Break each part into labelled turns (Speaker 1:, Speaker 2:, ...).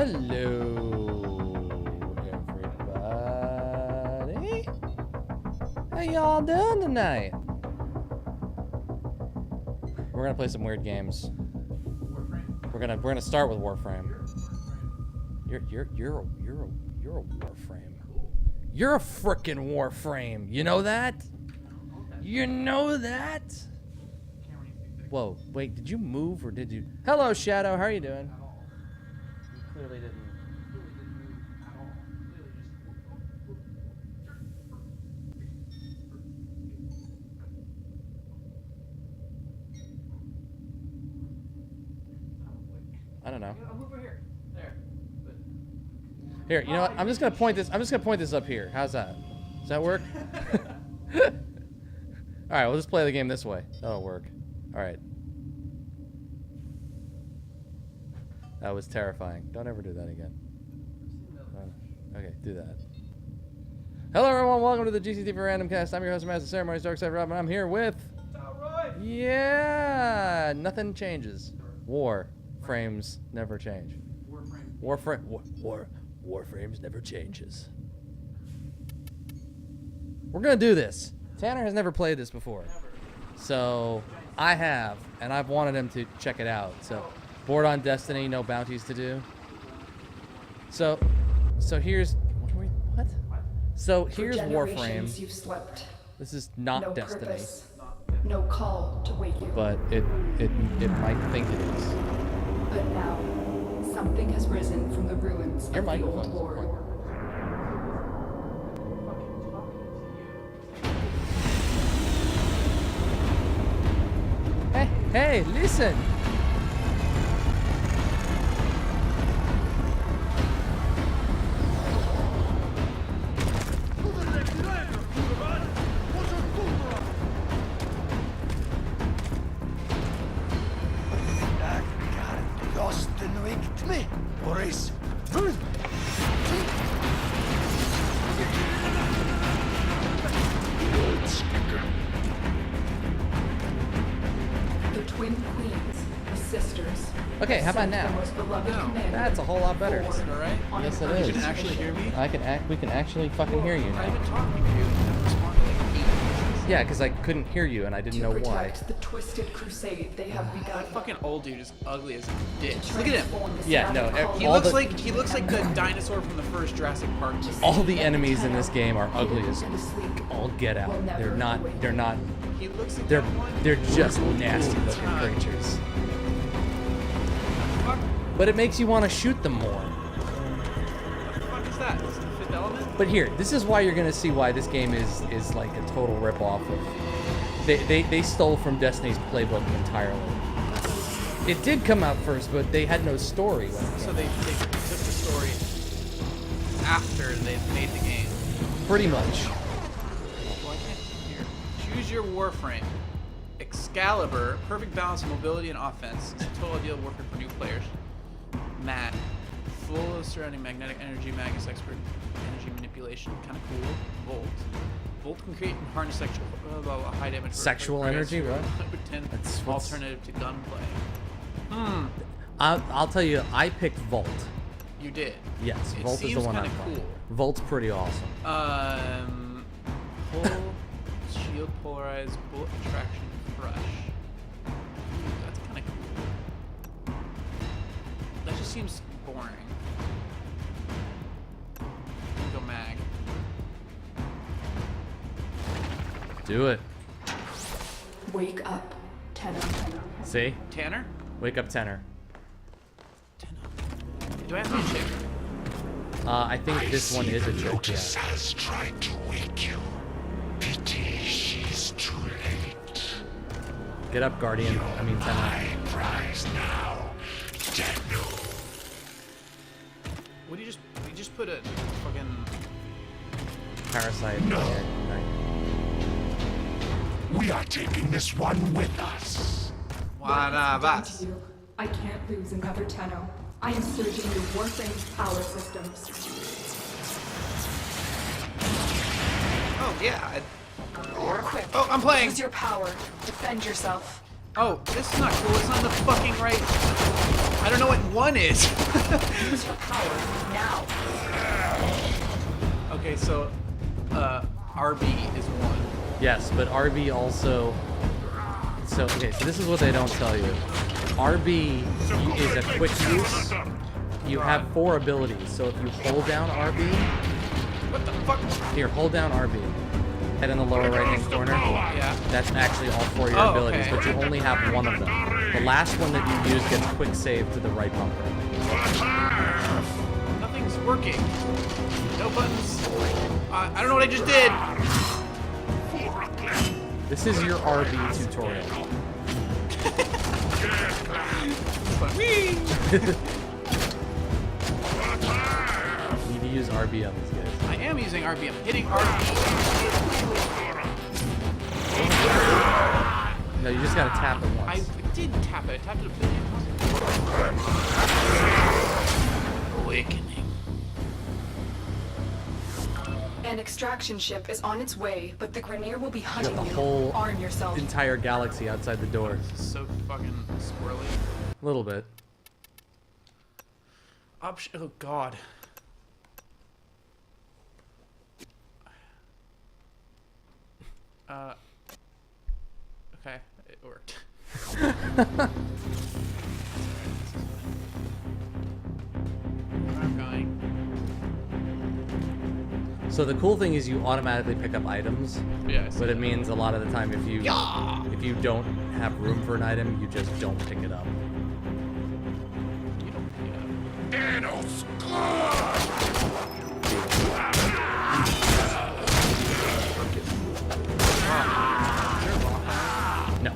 Speaker 1: Hello, everybody. How y'all doing tonight? We're gonna play some weird games.
Speaker 2: Warframe?
Speaker 1: We're gonna start with Warframe. You're a Warframe. You're a frickin' Warframe. You know that? You know that? Whoa, wait, did you move or did you? Hello, Shadow, how are you doing? You clearly didn't. I don't know.
Speaker 2: I'll move over here. There.
Speaker 1: Here, you know what? I'm just gonna point this up here. How's that? Does that work? Alright, we'll just play the game this way. That'll work. Alright. That was terrifying. Don't ever do that again. Okay, do that. Hello everyone, welcome to the Gctv Randomcast. I'm your host, Master Ceremonies, Darkside Rob, and I'm here with... Yeah! Nothing changes. War frames never change. Warframes never changes. We're gonna do this. Tanner has never played this before. So, I have, and I've wanted him to check it out. So, bored on Destiny, no bounties to do. So here's... What? So, here's Warframe.
Speaker 3: You've slept.
Speaker 1: This is not
Speaker 3: No
Speaker 1: Destiny.
Speaker 3: purpose. No call to wake you.
Speaker 1: But it might think it is.
Speaker 3: But now, something has risen from the ruins
Speaker 1: Your
Speaker 3: of the old
Speaker 1: microphone's
Speaker 3: lord.
Speaker 1: important. Hey, listen!
Speaker 3: The twin queens, the sisters.
Speaker 1: Okay, how about
Speaker 3: sent
Speaker 1: now?
Speaker 3: the most beloved commander
Speaker 1: That's a whole lot better.
Speaker 3: forward
Speaker 2: Alright?
Speaker 3: on
Speaker 1: Yes,
Speaker 3: an
Speaker 1: it is.
Speaker 2: You can actually hear me?
Speaker 1: We can actually fucking hear you
Speaker 2: I've
Speaker 1: now.
Speaker 2: been talking to you. I've responded like 8 times.
Speaker 1: Yeah, because I couldn't hear you and I didn't
Speaker 3: to
Speaker 1: know why.
Speaker 3: protect the twisted crusade they have begun.
Speaker 2: That fucking old dude is ugly as a bitch.
Speaker 3: To
Speaker 2: Look at him.
Speaker 3: transform the
Speaker 1: Yeah, no,
Speaker 3: Sabbath
Speaker 2: He
Speaker 1: all
Speaker 3: cult
Speaker 2: looks
Speaker 1: the-
Speaker 2: like the dinosaur from the first Jurassic Park movie.
Speaker 1: All the enemies in this game are ugly as
Speaker 3: and asleep.
Speaker 1: all get out.
Speaker 3: Will never
Speaker 1: They're not.
Speaker 2: He looks like
Speaker 1: They're
Speaker 2: that one.
Speaker 1: just nasty looking creatures.
Speaker 2: Fuck.
Speaker 1: But it makes you want to shoot them more.
Speaker 2: What the fuck is that? Is it the Fifth Element?
Speaker 1: But here, this is why you're gonna see why this game is like a total rip-off of. They stole from Destiny's playbook entirely. It did come out first, but they had no story. When it
Speaker 2: So
Speaker 1: came
Speaker 2: they
Speaker 1: out.
Speaker 2: took the story after they made the game.
Speaker 1: Pretty much.
Speaker 2: Well, I can't hear. Choose your Warframe. Excalibur, perfect balance of mobility and offense. It's a total ideal warfare for new players. Matt, full of surrounding magnetic energy. Magus expert, energy manipulation, kind of cool. Volt can create and harness high damage.
Speaker 1: Sexual energy, what?
Speaker 2: 110
Speaker 1: That's what's-
Speaker 2: alternative to gunplay.
Speaker 1: I'll tell you, I picked Volt.
Speaker 2: You did.
Speaker 1: Yes,
Speaker 2: It
Speaker 1: Volt is the
Speaker 2: seems
Speaker 1: one I'm
Speaker 2: kinda
Speaker 1: playing.
Speaker 2: cool.
Speaker 1: Volt's pretty awesome.
Speaker 2: Pull, shield, polarize, bullet attraction, crush. Ooh, that's kind of cool. That just seems boring. Go mag.
Speaker 1: Do it.
Speaker 3: Wake up, Tenor.
Speaker 1: See?
Speaker 2: Tanner?
Speaker 1: Wake up, tenor.
Speaker 2: Do I have to be a chick?
Speaker 1: I think this one is a joke.
Speaker 4: Lotus
Speaker 1: Yeah.
Speaker 4: has tried to wake you. Pity she's too late.
Speaker 1: Get up, Guardian. I mean, tenor.
Speaker 4: My prize now. Daniel.
Speaker 2: What do you just put a fucking...
Speaker 1: Parasite.
Speaker 4: No.
Speaker 1: Right.
Speaker 4: We are taking this one with us.
Speaker 2: Wanabas.
Speaker 3: You. I can't lose another Tenno. I am surging your Warframe's power systems.
Speaker 2: Oh, yeah.
Speaker 3: Quick.
Speaker 2: Oh, I'm playing.
Speaker 3: Use your power. Defend yourself.
Speaker 2: Oh, this is not cool. It's on the fucking right. I don't know what 1 is.
Speaker 3: Use your power now.
Speaker 2: Okay, so RB is 1.
Speaker 1: Yes, but RB also. So okay, so this is what they don't tell you. RB is a quick use. You have 4 abilities, so if you hold down RB,
Speaker 2: What the fuck?
Speaker 1: here, hold down RB. Head in the lower right-hand corner.
Speaker 2: Yeah.
Speaker 1: That's actually all 4 of your
Speaker 2: Oh,
Speaker 1: abilities,
Speaker 2: okay.
Speaker 1: but you only have 1 of them. The last one that you use gets quick save to the right bumper.
Speaker 2: Nothing's working. No buttons. I don't know what I just did.
Speaker 1: This is your RB tutorial.
Speaker 2: Whee!
Speaker 1: You need to use RB on these guys.
Speaker 2: I am using RB. I'm hitting RB.
Speaker 1: No, you just gotta tap it
Speaker 2: I
Speaker 1: once.
Speaker 2: did tap it. I tapped it a billion times. Awakening.
Speaker 3: An extraction ship is on its way, but the Grenier will be
Speaker 1: You
Speaker 3: hunting
Speaker 1: got the
Speaker 3: you.
Speaker 1: whole
Speaker 3: Arm yourself.
Speaker 1: entire galaxy outside the door.
Speaker 2: This is so fucking squirrely.
Speaker 1: A little bit.
Speaker 2: Option. Oh god. Okay, it worked. I'm going.
Speaker 1: So the cool thing is you automatically pick up items,
Speaker 2: Yeah, I see
Speaker 1: but it
Speaker 2: that.
Speaker 1: means a lot of the time if you don't have room for an item, you just don't pick it up.
Speaker 2: You don't pick it up.
Speaker 4: Thanos,
Speaker 1: No.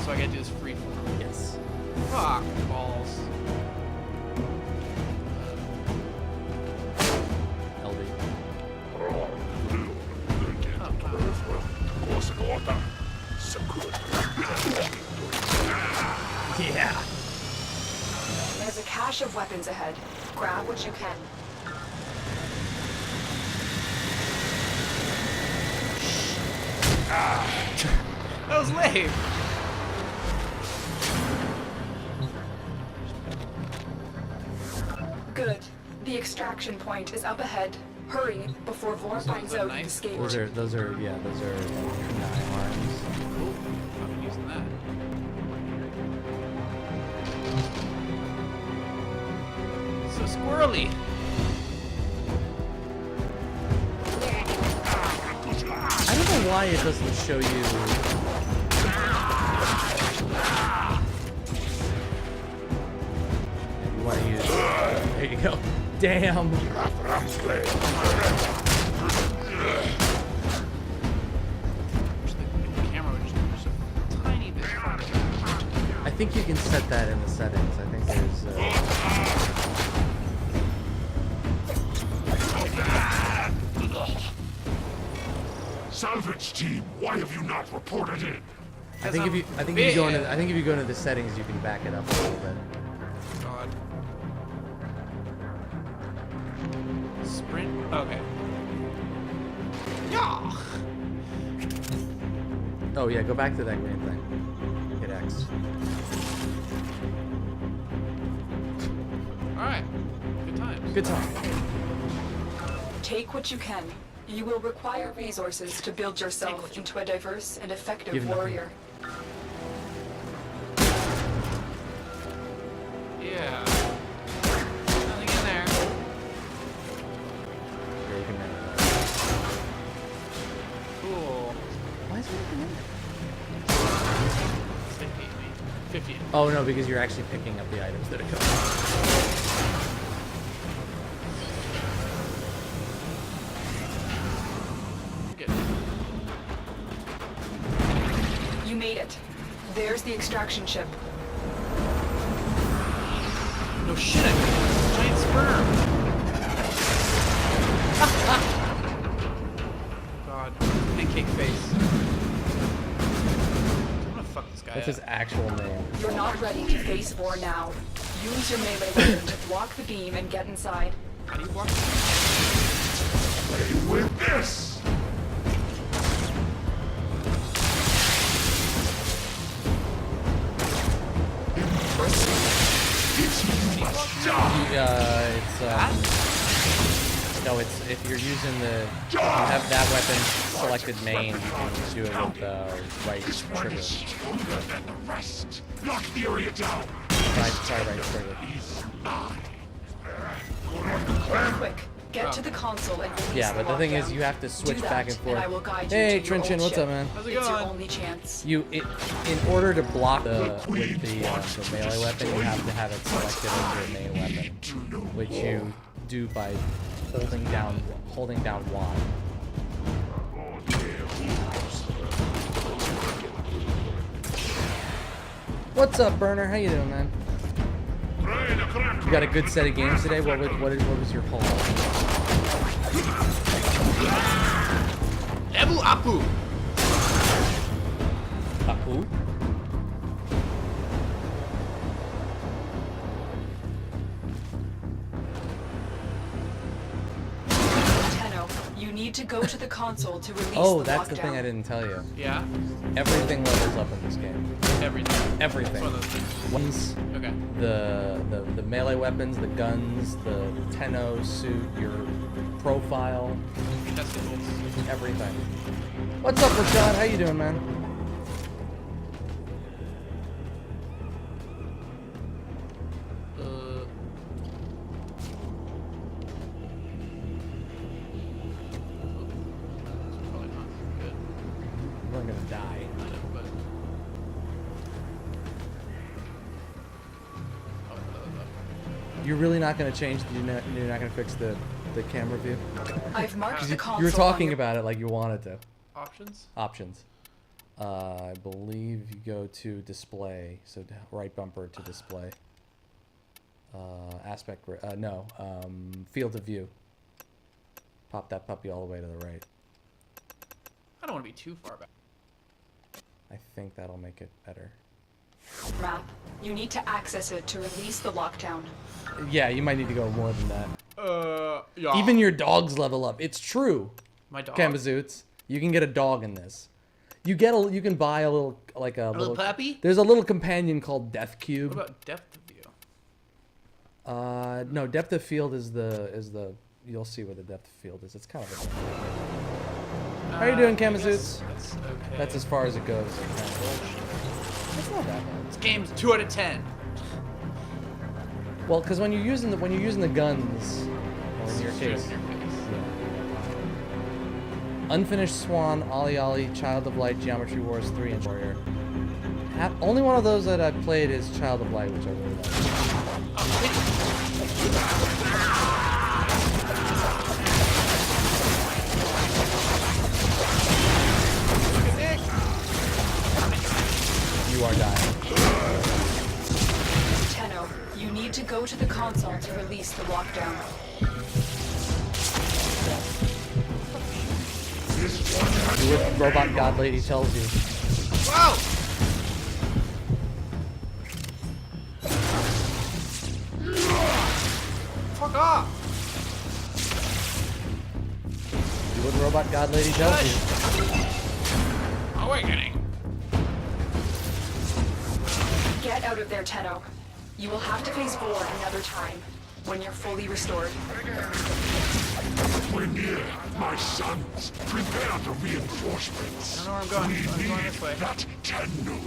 Speaker 2: So I gotta do this free form.
Speaker 1: Yes.
Speaker 2: Fuck balls.
Speaker 1: LD. Yeah.
Speaker 3: There's a cache of weapons ahead. Grab what you can.
Speaker 2: That was lame.
Speaker 3: Good. The extraction point is up ahead. Hurry before Vor finds out you've escaped.
Speaker 1: Those are kunai arms.
Speaker 2: Cool. I'm using that. So squirrely.
Speaker 1: I don't know why it doesn't show you. You want to use. There you go. Damn.
Speaker 2: The camera would just push a tiny bit farther.
Speaker 1: I think you can set that in the settings. I think there's.
Speaker 4: Salvage team, why have you not reported in?
Speaker 1: I think if you go into the settings, you can back it up a little bit.
Speaker 2: God. Sprint. Okay. Yeah.
Speaker 1: Oh yeah, go back to that green thing. Hit X.
Speaker 2: All right. Good times.
Speaker 1: Good time.
Speaker 3: Take what you can. You will require resources to build yourself into a diverse and effective
Speaker 1: Give nothing.
Speaker 3: warrior.
Speaker 2: Yeah. Nothing in there.
Speaker 1: Here, you can manage that.
Speaker 2: Cool.
Speaker 1: Why is it nothing in there?
Speaker 2: 50, 50.
Speaker 1: Oh no, because you're actually picking up the items that are coming.
Speaker 2: Good.
Speaker 3: You made it. There's the extraction ship.
Speaker 2: No shit. Giant sperm. God. Pancake face. I'm gonna fuck this guy
Speaker 1: That's
Speaker 2: up.
Speaker 1: his actual name.
Speaker 3: You're not ready to face Vor now. Use your melee weapon to block the beam and get inside.
Speaker 2: How do you block?
Speaker 4: With this!
Speaker 1: it's if you're using the you have that weapon selected main, you can do it with the right trigger.
Speaker 4: Lock the area down.
Speaker 1: Try right trigger.
Speaker 3: Quick, get to the console and release
Speaker 1: Yeah, but the thing is, you have to switch back and forth. Hey, Trinchin, what's up, man?
Speaker 2: How's it
Speaker 3: It's your
Speaker 2: going?
Speaker 3: only chance.
Speaker 1: In order to block with the melee weapon, you have to have it selected as your main weapon, which you do by holding down Y. What's up, Burner? How you doing, man? You got a good set of games today. What was your poll?
Speaker 2: Ebu Apu.
Speaker 1: Who?
Speaker 3: Tenno, you need to go to the console to release
Speaker 1: Oh,
Speaker 3: the
Speaker 1: that's
Speaker 3: lockdown.
Speaker 1: the thing I didn't tell you.
Speaker 2: Yeah.
Speaker 1: Everything levels up in this game.
Speaker 2: Everything.
Speaker 1: Everything.
Speaker 2: It's one of those things.
Speaker 1: Ones,
Speaker 2: Okay.
Speaker 1: the melee weapons, the guns, the Tenno suit, your profile,
Speaker 2: Testicles.
Speaker 1: everything. What's up, Rashad? How you doing, man?
Speaker 2: That's probably not good.
Speaker 1: We're gonna die.
Speaker 2: I know, but. Oh,
Speaker 1: You're really not gonna change? You're not gonna fix the camera view?
Speaker 3: I've marked the console.
Speaker 1: You were
Speaker 3: on
Speaker 1: talking
Speaker 3: your-
Speaker 1: about it like you wanted to.
Speaker 2: Options?
Speaker 1: Options. I believe you go to display, so right bumper to display. Field of view. Pop that puppy all the way to the right.
Speaker 2: I don't want to be too far back.
Speaker 1: I think that'll make it better.
Speaker 3: Map. You need to access it to release the lockdown.
Speaker 1: Yeah, you might need to go more than that.
Speaker 2: Yeah.
Speaker 1: Even your dogs level up. It's true.
Speaker 2: My dog.
Speaker 1: Kamazoots. You can get a dog in this. You can buy a little
Speaker 2: little puppy?
Speaker 1: There's a little companion called Death Cube.
Speaker 2: What about depth of view?
Speaker 1: No, depth of field is the you'll see where the depth of field is. It's kind of a How you doing, Kamazoots?
Speaker 2: That's okay.
Speaker 1: That's as far as it goes. It's not that bad.
Speaker 2: This game's 2 out of 10.
Speaker 1: Well, because when you're using the guns, or in your case,
Speaker 2: Straight in your face.
Speaker 1: Unfinished Swan, Ollie Ollie, Child of Light, Geometry Wars 3, and Warrior. Only one of those that I've played is Child of Light, which I really like. You are dying.
Speaker 3: Tenno, you need to go to the console to release the lockdown.
Speaker 1: Do what Robot God Lady tells you.
Speaker 2: Wow! Fuck off!
Speaker 1: Do what Robot God Lady tells you.
Speaker 2: Awakening.
Speaker 3: Get out of there, Tenno. You will have to face Vor another time, when you're fully restored.
Speaker 4: We're near, my sons. Prepare the reinforcements.
Speaker 2: I don't know where I'm going. I'm going this way.
Speaker 4: That Tenno.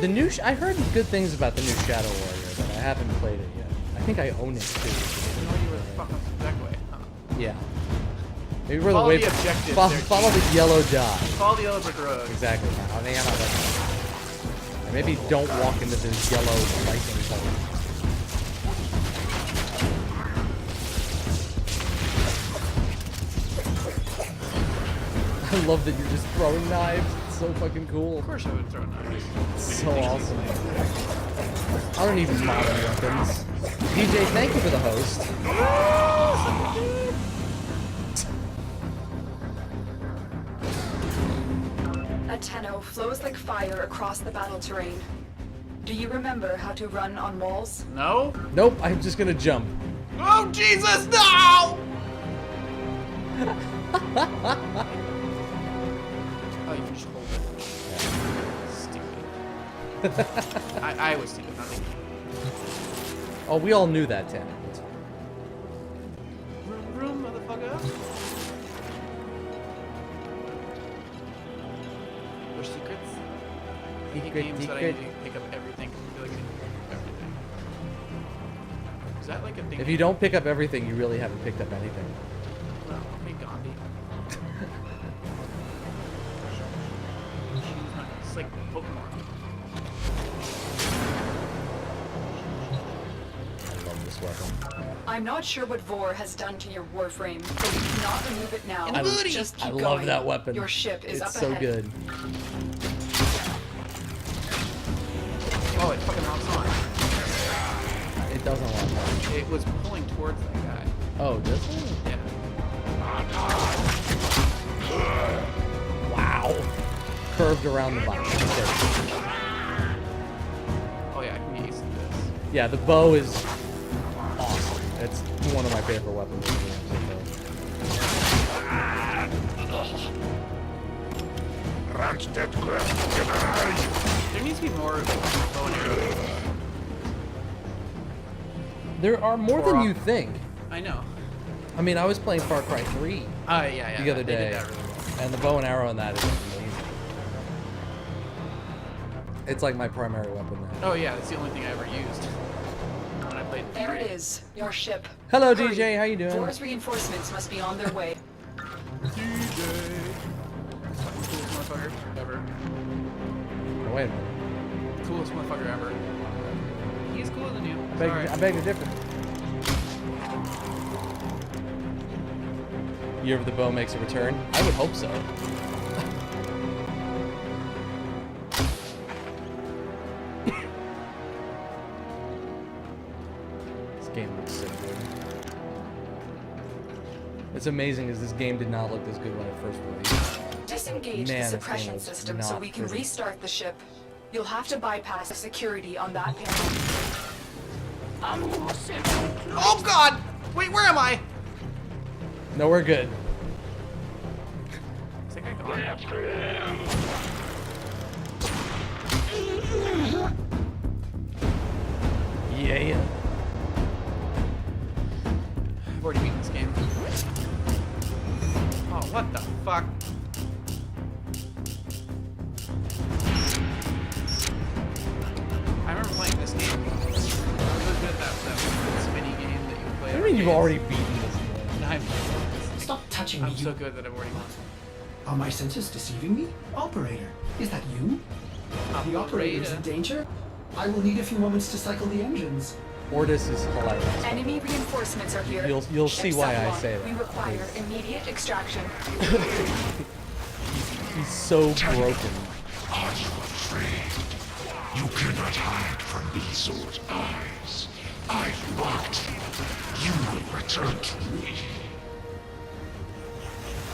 Speaker 1: The new I heard good things about the new Shadow Warrior, but I haven't played it yet. I think I own it too.
Speaker 2: I know you were fucking that way. Huh?
Speaker 1: Yeah. Maybe we're
Speaker 2: Follow
Speaker 1: the way.
Speaker 2: the objectives
Speaker 1: Follow,
Speaker 2: there,
Speaker 1: follow the yellow dot.
Speaker 2: Follow the yellow brick road.
Speaker 1: Exactly. I mean, and maybe don't walk into this yellow lightning zone. I love that you're just throwing knives. It's so fucking cool.
Speaker 2: Of course I would throw knives.
Speaker 1: It's so awesome. I don't need modern weapons. DJ, thank you for the host.
Speaker 3: A Tenno flows like fire across the battle terrain. Do you remember how to run on walls?
Speaker 2: No?
Speaker 1: Nope, I'm just gonna jump.
Speaker 2: Oh, Jesus, no! Oh, you can just hold it. I was stupid, not me.
Speaker 1: Oh, we all knew that, Tanner. It's fine.
Speaker 2: Vroom, vroom, motherfucker. There's secrets. I hate games that I need to pick up everything. I feel like I need to pick up everything. Is that like a thing?
Speaker 1: If you don't pick up everything, you really haven't picked up anything.
Speaker 2: Well, okay, Gandhi. It's like Pokemon.
Speaker 1: I love this weapon.
Speaker 3: I'm not sure what Vor has done to your Warframe, but you cannot remove it now. Just keep
Speaker 1: I
Speaker 3: going.
Speaker 1: love that weapon.
Speaker 3: Your ship is
Speaker 1: it's
Speaker 3: up
Speaker 1: so
Speaker 3: ahead.
Speaker 1: good.
Speaker 2: Oh, it fucking locks on.
Speaker 1: It doesn't lock on.
Speaker 2: It was pulling towards that guy.
Speaker 1: Oh, does it?
Speaker 2: Yeah.
Speaker 1: Wow. Curved around the bottom. Okay.
Speaker 2: Oh yeah, I can get used to this.
Speaker 1: Yeah, the bow is awesome. It's one of my favorite weapons in the game
Speaker 2: There needs to be more bow and arrows.
Speaker 1: There are more than you think.
Speaker 2: I know.
Speaker 1: I mean, I was playing Far Cry 3
Speaker 2: Yeah.
Speaker 1: the other
Speaker 2: they did
Speaker 1: day,
Speaker 2: that really well.
Speaker 1: and the bow and arrow in that is amazing. It's like my primary weapon now.
Speaker 2: Oh yeah, that's the only thing I ever used when I played.
Speaker 3: There it is, your ship.
Speaker 1: Hello,
Speaker 3: Hurry.
Speaker 1: DJ. How you doing?
Speaker 3: Vor's reinforcements must be on their way.
Speaker 2: DJ. Coolest motherfucker ever.
Speaker 1: Oh, wait a minute.
Speaker 2: Coolest motherfucker ever. He's cooler than you.
Speaker 1: I beg to differ. Year of the Bow makes a return? I would hope so. This game looks so good. It's amazing as this game did not look this good when it first released.
Speaker 3: Disengage
Speaker 1: Man,
Speaker 3: the
Speaker 1: this
Speaker 3: suppression
Speaker 1: game is
Speaker 3: system so
Speaker 1: not
Speaker 3: we can
Speaker 1: pretty.
Speaker 3: restart the ship. You'll have to bypass the security on that panel.
Speaker 2: Oh god! Wait, where am I?
Speaker 1: No, we're good.
Speaker 2: I think I got
Speaker 1: Yeah.
Speaker 2: I've already beaten this game. Oh, what the fuck? I remember playing this game. I was really good at that spinny game that you play.
Speaker 1: I mean, you've already beaten this game.
Speaker 5: Stop touching me,
Speaker 2: I'm
Speaker 5: you...
Speaker 2: so good that I've already won.
Speaker 5: Are my senses deceiving me? Operator, is that you? The operator is in danger? I will need a few moments to cycle the engines.
Speaker 1: Ortis is hilarious.
Speaker 3: Enemy reinforcements are here.
Speaker 1: You'll
Speaker 3: Ship
Speaker 1: see why I
Speaker 3: Cephalon.
Speaker 1: say that.
Speaker 3: We require immediate extraction.
Speaker 1: He's so broken.
Speaker 4: Are you afraid? You cannot hide from these old eyes. I've marked you. You will return to me.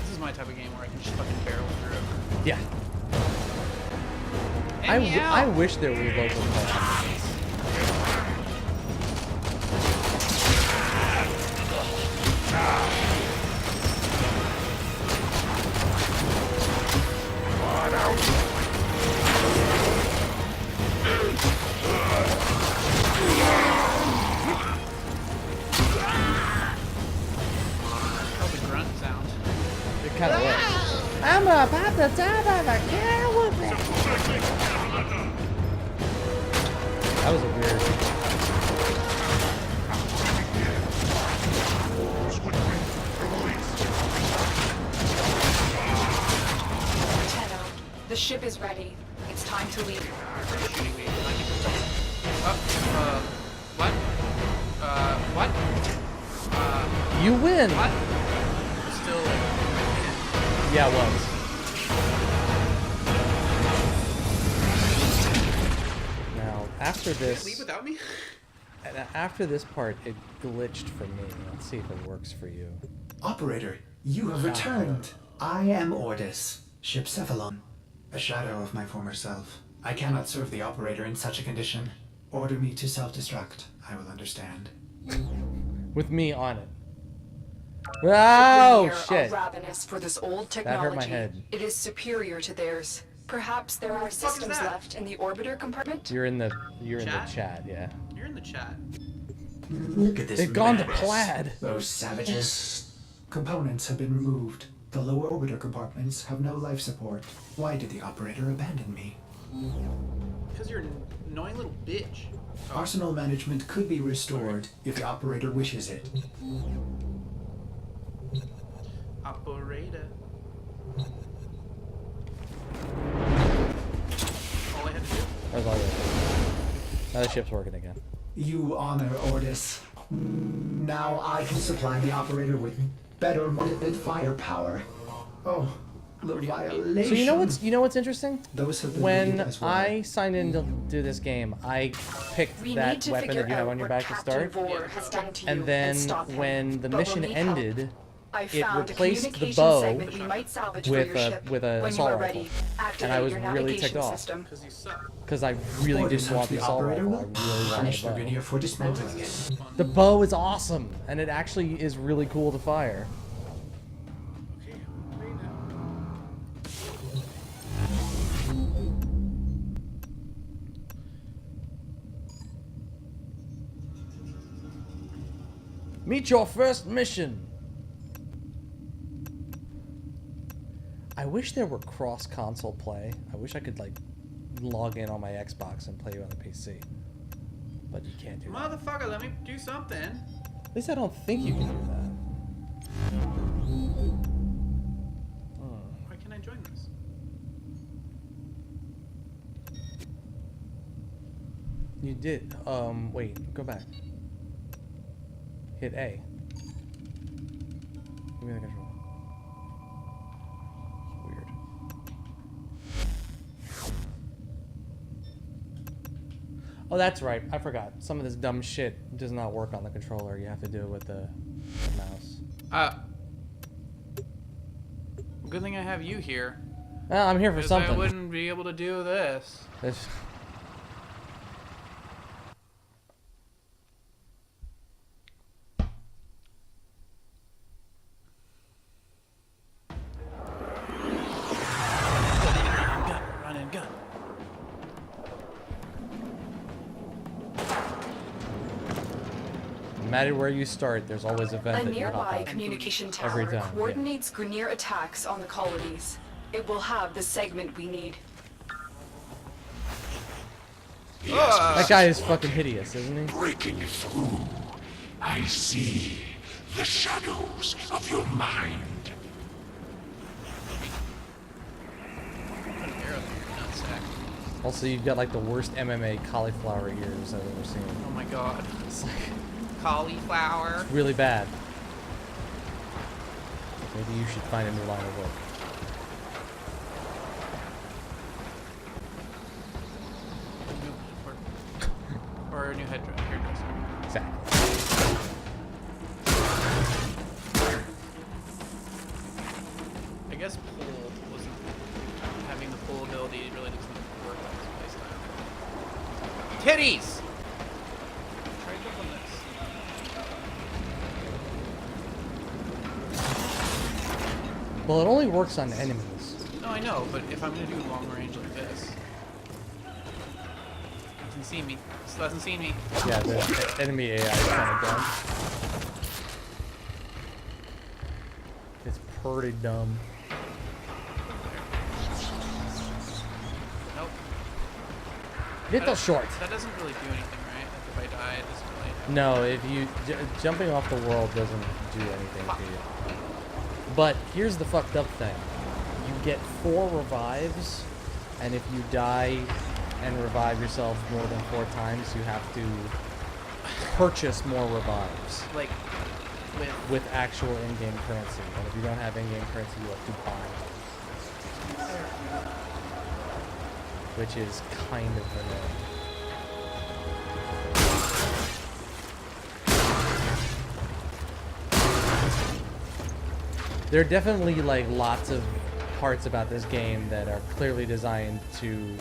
Speaker 2: This is my type of game where I can just fucking barrel through.
Speaker 1: Yeah. I wish there were local co-op.
Speaker 2: Oh, the grunt sound.
Speaker 1: It kind of works. I'm about to die by the caravan. That was a weird.
Speaker 3: Tenno, the ship is ready. It's time to leave.
Speaker 2: They're shooting me. I think what? What?
Speaker 1: You win.
Speaker 2: What? Still,
Speaker 1: Yeah, it was. Now, after this,
Speaker 2: leave without me?
Speaker 1: after this part, it glitched for me. Let's see if it works for you.
Speaker 5: Operator, you have returned. I am Ordis, Ship Cephalon, a shadow of my former self. I cannot serve the operator in such a condition. Order me to self-destruct. I will understand.
Speaker 1: With me on it.
Speaker 3: The
Speaker 1: Oh
Speaker 3: Premier
Speaker 1: shit!
Speaker 3: are ravenous for this old
Speaker 1: hurt
Speaker 3: technology.
Speaker 1: my head.
Speaker 3: It is superior to theirs. Perhaps there are
Speaker 2: fuck is
Speaker 3: systems
Speaker 2: that?
Speaker 3: left in the orbiter compartment?
Speaker 1: You're in the
Speaker 2: Chat?
Speaker 1: chat, yeah.
Speaker 2: You're in the chat.
Speaker 5: Look at this.
Speaker 1: They've gone to
Speaker 5: madness.
Speaker 1: plaid.
Speaker 5: Those savages. Components have been removed. The lower orbiter compartments have no life support. Why did the operator abandon me?
Speaker 2: Because you're an annoying little bitch. Oh,
Speaker 5: Arsenal management could be restored if the operator wishes it.
Speaker 2: operator. All I had to do.
Speaker 1: That's all good. Now the ship's working again.
Speaker 5: You honor Ordis. Now I can supply the operator with better motivated firepower. Oh, the violation.
Speaker 1: So you know what's interesting?
Speaker 5: Those have been
Speaker 1: When
Speaker 5: deleted as well.
Speaker 1: I signed in to do this game, I picked
Speaker 3: We need
Speaker 1: that
Speaker 3: to
Speaker 1: weapon
Speaker 3: figure
Speaker 1: that you have
Speaker 3: out
Speaker 1: on your
Speaker 3: what
Speaker 1: back to
Speaker 3: Captain
Speaker 1: start.
Speaker 3: Vor has done to you
Speaker 1: And then
Speaker 3: stop him.
Speaker 1: when the
Speaker 3: But we'll
Speaker 1: mission
Speaker 3: need help.
Speaker 1: ended,
Speaker 3: I
Speaker 1: it
Speaker 3: found
Speaker 1: replaced
Speaker 3: a
Speaker 1: the
Speaker 3: communication
Speaker 1: bow
Speaker 3: segment we might salvage
Speaker 1: with
Speaker 3: for your
Speaker 1: a
Speaker 3: ship.
Speaker 1: with a
Speaker 3: When you
Speaker 1: assault
Speaker 3: are
Speaker 1: rifle.
Speaker 3: ready, activate
Speaker 1: And I was
Speaker 3: your
Speaker 1: really
Speaker 3: navigation
Speaker 1: ticked off.
Speaker 3: system.
Speaker 2: Because you suck.
Speaker 1: Because I really
Speaker 5: Orders
Speaker 1: didn't want
Speaker 5: hunt
Speaker 1: the assault
Speaker 5: operator
Speaker 1: rifle. I
Speaker 5: will
Speaker 1: really wanted
Speaker 5: furnish
Speaker 1: the
Speaker 5: the
Speaker 1: bow.
Speaker 5: video for dismantling it.
Speaker 1: The bow is awesome, and it actually is really cool to fire.
Speaker 2: Okay, read it.
Speaker 1: Meet your first mission. I wish there were cross-console play. I wish I could like log in on my Xbox and play you on the PC. But you can't do that.
Speaker 2: Motherfucker, let me do something.
Speaker 1: At least I don't think you can do that.
Speaker 2: Why can't I join this?
Speaker 1: You did. Wait, go back. Hit A. Give me the control. It's weird. Oh, that's right. I forgot. Some of this dumb shit does not work on the controller. You have to do it with the mouse.
Speaker 2: Good thing I have you here.
Speaker 1: Well, I'm here for
Speaker 2: Because
Speaker 1: something.
Speaker 2: I wouldn't be able to do this.
Speaker 1: This-
Speaker 2: Run and gun.
Speaker 1: No matter where you start, there's always a vent
Speaker 3: A
Speaker 1: that you hop
Speaker 3: nearby
Speaker 1: on.
Speaker 3: communication
Speaker 1: Every
Speaker 3: tower
Speaker 1: time, yeah.
Speaker 3: coordinates Grineer attacks on the colonies. It will have the segment we need.
Speaker 1: That guy is fucking hideous, isn't he?
Speaker 4: Breaking through, I see the shadows of your mind.
Speaker 2: Put an arrow through your nutsack.
Speaker 1: Also, you've got like the worst MMA cauliflower ears I've ever seen.
Speaker 2: Oh my god.
Speaker 1: It's like
Speaker 2: Cauliflower.
Speaker 1: really bad. Maybe you should find a new line of work.
Speaker 2: Or a new hairdresser.
Speaker 1: Exactly.
Speaker 2: I guess pull wasn't having the pull ability really doesn't work on this playstyle. Titties! Try to jump on this.
Speaker 1: Well, it only works on enemies.
Speaker 2: No, I know, but if I'm gonna do long range like this, it can see me. This doesn't see me.
Speaker 1: Yeah, the enemy AI is kind of dumb. It's pretty dumb.
Speaker 2: Nope.
Speaker 1: Little short.
Speaker 2: That doesn't really do anything, right? Like if I die, it doesn't really.
Speaker 1: No, if you jumping off the world doesn't do anything to you. But here's the fucked up thing: you get 4 revives, and if you die and revive yourself more than 4 times, you have to purchase more revives
Speaker 2: Like
Speaker 1: with actual in-game currency. And if you don't have in-game currency, you have to buy it, which is kind of annoying. There are definitely like lots of parts about this game that are clearly designed to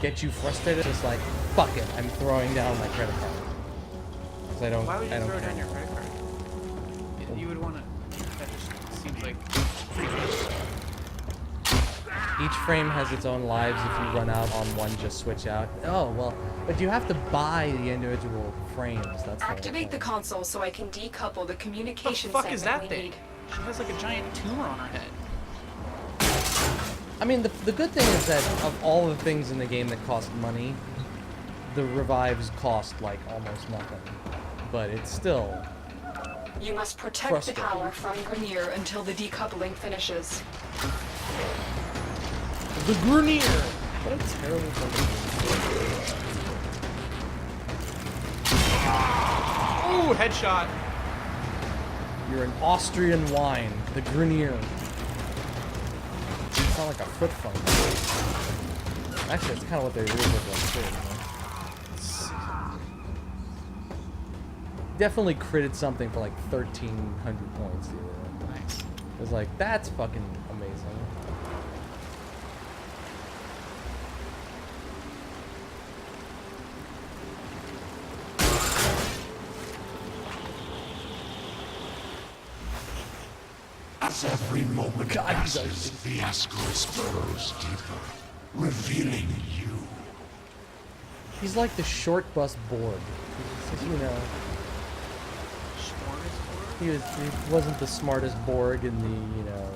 Speaker 1: get you frustrated. Just like, fuck it, I'm throwing down my credit card. 'Cause I don't.
Speaker 2: Why would
Speaker 1: I
Speaker 2: you
Speaker 1: don't
Speaker 2: throw
Speaker 1: care.
Speaker 2: down your credit card? You would want to. That just seems like.
Speaker 1: Each frame has its own lives. If you run out on one, just switch out. Oh, well, but you have to buy the individual frames. That's
Speaker 3: Activate the
Speaker 1: thing.
Speaker 3: console so I can decouple the communication
Speaker 2: What the fuck is
Speaker 3: segment
Speaker 2: that
Speaker 3: we
Speaker 2: thing?
Speaker 3: need.
Speaker 2: She has like a giant tumor on her head.
Speaker 1: I mean, the good thing is that of all the things in the game that cost money, the revives cost like almost nothing. But it's still...
Speaker 3: You must protect the
Speaker 1: Frustrating.
Speaker 3: tower from Grenier until the decoupling finishes.
Speaker 1: The Grenier! What a terrible thing.
Speaker 2: Ooh, headshot.
Speaker 1: You're an Austrian wine, the Grenier. You sound like a foot funk. Actually, it's kind of what they really look like too. You know? Definitely critted something for like 1,300 points the other day.
Speaker 2: Nice.
Speaker 1: It was like, that's fucking amazing.
Speaker 4: As every moment
Speaker 1: God, he's
Speaker 4: passes, the Asgore burrows deeper, revealing you.
Speaker 1: He's like the short bus Borg. You know, he wasn't the smartest Borg in the, you know,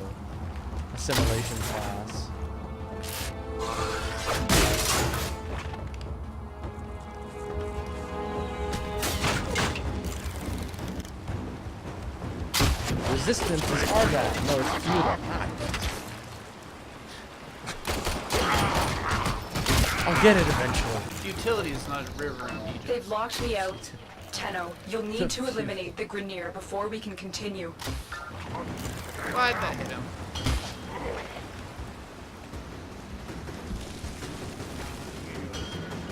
Speaker 1: assimilation class. Resistance is Argat. No, it's futile. I'll get it eventually.
Speaker 2: Utility is not a river in Egypt.
Speaker 3: They've locked me out. Tenno, you'll need to eliminate the Grenier before we can continue.
Speaker 2: Why'd that hit him?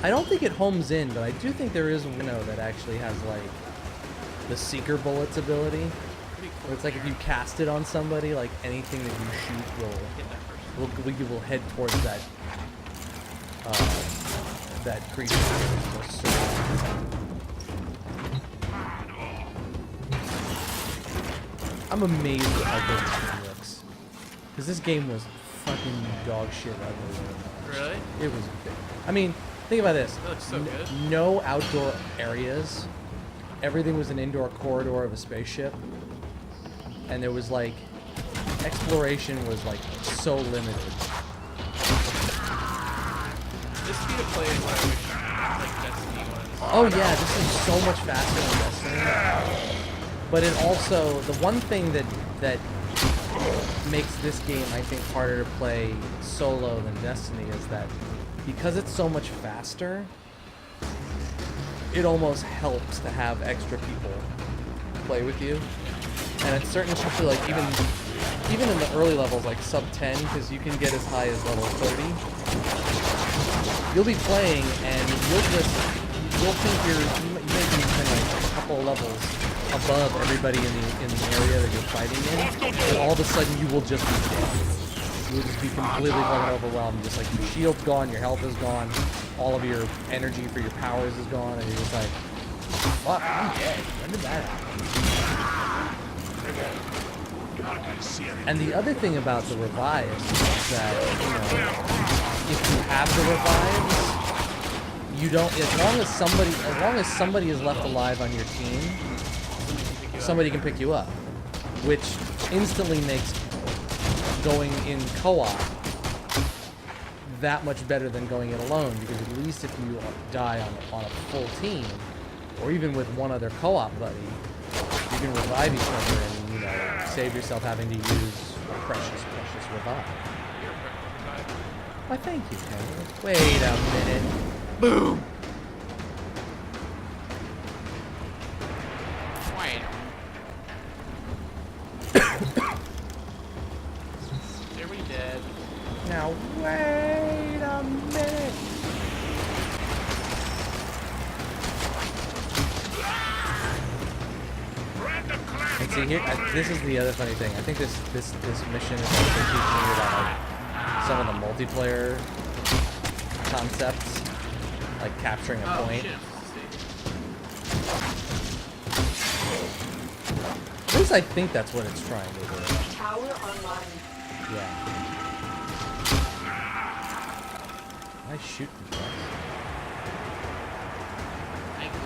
Speaker 1: I don't think it homes in, but I do think there is a window that actually has like the Seeker Bullets ability. Where it's like if you cast it on somebody, like anything that you shoot will head towards that that creature. I'm amazed at how good this game looks. Because this game was fucking dog shit ugly.
Speaker 2: Really?
Speaker 1: It was. I mean, think about this.
Speaker 2: That looks so good.
Speaker 1: No outdoor areas. Everything was an indoor corridor of a spaceship. And there was like, exploration was like so limited.
Speaker 2: This speed of play is what I wish like Destiny was.
Speaker 1: Oh yeah, this is so much faster than Destiny. But it also, the one thing that makes this game, I think, harder to play solo than Destiny is that because it's so much faster, it almost helps to have extra people play with you. And it's certain, especially like even in the early levels, like sub 10, because you can get as high as level 30. You'll be playing and you'll think you may be like a couple levels above everybody in the area that you're fighting in, and all of a sudden you will just be dead. You will just be completely fucking overwhelmed. Just like your shield's gone, your health is gone, all of your energy for your powers is gone, and you're just like, fuck, I'm dead. When did that happen? And the other thing about the revives is that, you know, if you have the revives, you don't, as long as somebody is left alive on your team, somebody can pick you up, which instantly makes going in co-op that much better than going it alone, because at least if you die on a full team, or even with one other co-op buddy, you can revive each other and, you know, save yourself having to use a precious revive. Why, thank you, Taylor. Wait a minute.
Speaker 2: Boom! Wait. Are we dead?
Speaker 1: Now, wait a minute. And see here, this is the other funny thing. I think this mission is also teaching you about like some of the multiplayer concepts, like capturing a point.
Speaker 2: Shit.
Speaker 1: At least I think that's what it's trying to do.
Speaker 3: Tower online.
Speaker 1: Yeah. Nice shoot, Rex.
Speaker 2: Thank you.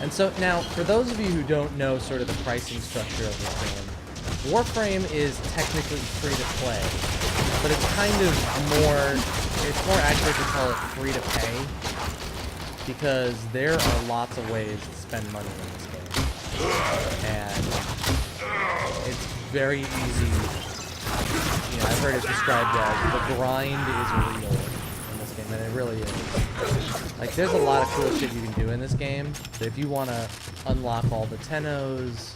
Speaker 1: And so now, for those of you who don't know sort of the pricing structure of this game, Warframe is technically free to play, but it's kind of it's more accurate to call it free to pay, because there are lots of ways to spend money in this game. And it's very easy, you know, I've heard it described as the grind is real in this game, and it really is. Like, there's a lot of cool shit you can do in this game. If you want to unlock all the Tennos,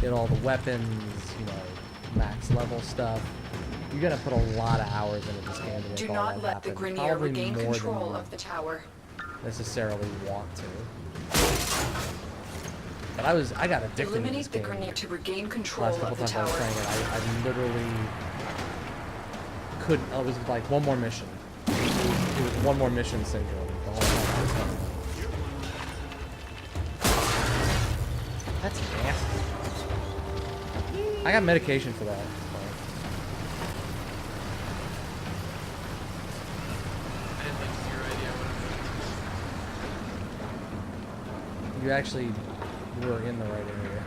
Speaker 1: get all the weapons, you know, max level stuff, you're gonna put a lot of hours into this game to make
Speaker 3: Do
Speaker 1: all
Speaker 3: not
Speaker 1: that
Speaker 3: let
Speaker 1: happen.
Speaker 3: the Grenier
Speaker 1: Probably
Speaker 3: regain
Speaker 1: more than
Speaker 3: control
Speaker 1: you
Speaker 3: of the tower.
Speaker 1: necessarily want to. But I got addicted to this
Speaker 3: Eliminate the
Speaker 1: game.
Speaker 3: Grenier to regain control
Speaker 1: Last couple
Speaker 3: of the
Speaker 1: times I was
Speaker 3: tower.
Speaker 1: playing it, I literally couldn't. I was like, one more mission. It was one more mission syndrome the whole time I was playing. That's nasty. I got medication for that.
Speaker 2: I had like zero idea what
Speaker 1: You actually were in the right area.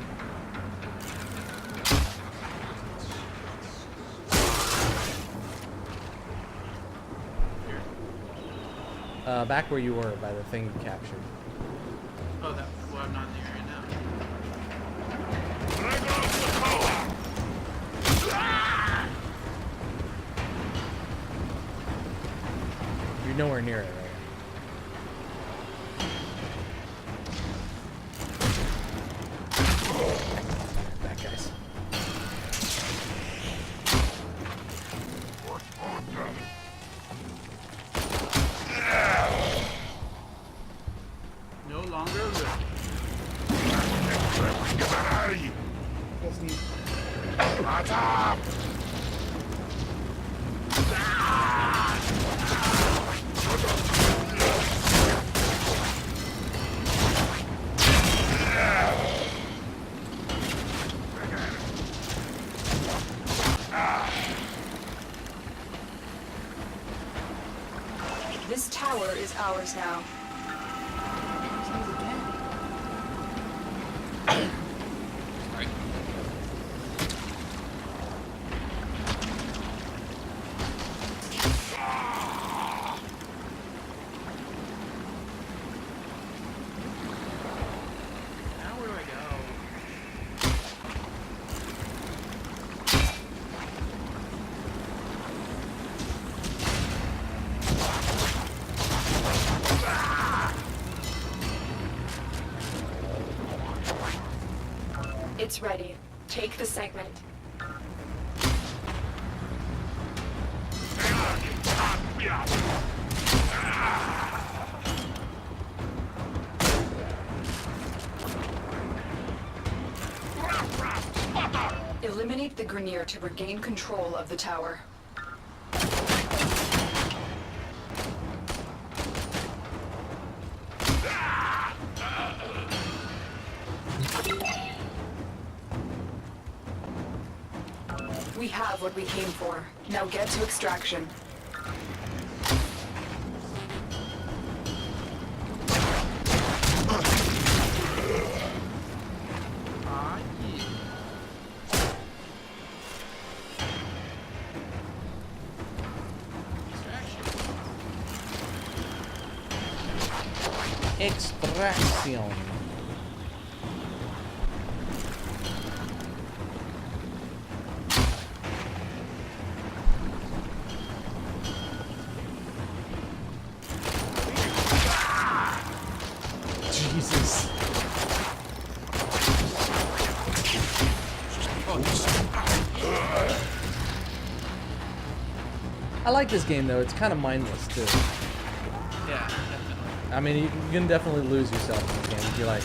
Speaker 1: Back where you were, by the thing you captured.
Speaker 2: Oh, that. Well, I'm not in the area now.
Speaker 1: You're nowhere near it, right? Back, guys.
Speaker 2: No longer a risk.
Speaker 3: This tower is ours now.
Speaker 2: Sorry. Now where do I go?
Speaker 3: It's ready. Take the segment. Eliminate the Grenier to regain control of the tower. We have what we came for. Now get to extraction.
Speaker 2: Ah, yeah.
Speaker 1: Extraction. Jesus. I like this game though. It's kind of mindless too.
Speaker 2: Yeah, definitely.
Speaker 1: I mean, you can definitely lose yourself in this game. If you're like,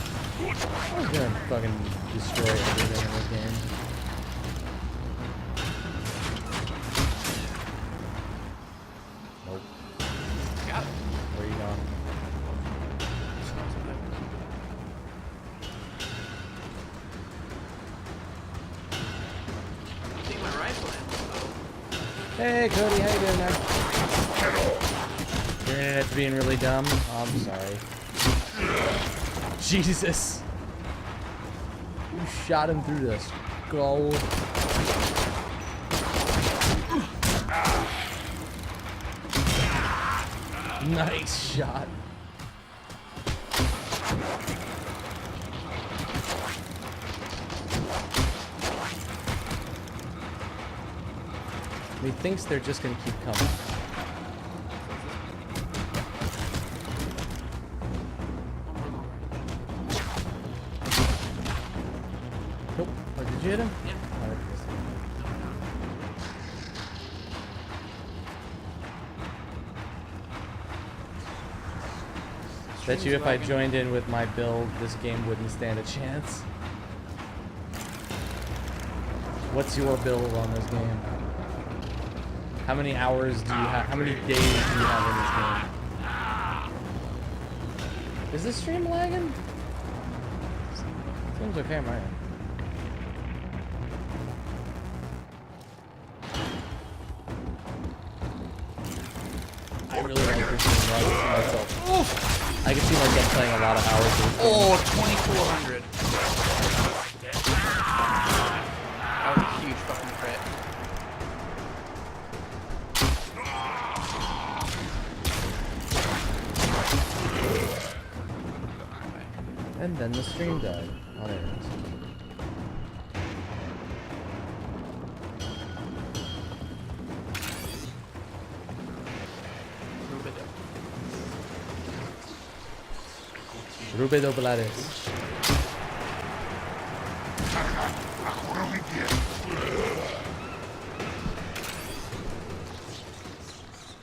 Speaker 1: I'm gonna fucking destroy everything in this game. Nope.
Speaker 2: Got it.
Speaker 1: Where you going?
Speaker 2: Take my rifle in, so.
Speaker 1: Hey, Cody, how you doing, man? Your internet's being really dumb. Oh, I'm sorry. Jesus. You shot him through the skull. Nice shot. He thinks they're just gonna keep coming. Nope. Oh, did you hit him?
Speaker 2: Yeah.
Speaker 1: Oh, I missed him. Bet you if I joined in with my build, this game wouldn't stand a chance. What's your build on this game? How many hours do you have? How many days do you have in this game? Is this stream lagging? Seems okay on my end. I really don't think this is myself.
Speaker 2: Oof.
Speaker 1: I can see myself playing a lot of hours.
Speaker 2: Oh, 2,400. That was a huge fucking crit.
Speaker 1: And then the stream died. Oh, there it is. Rube Doblares.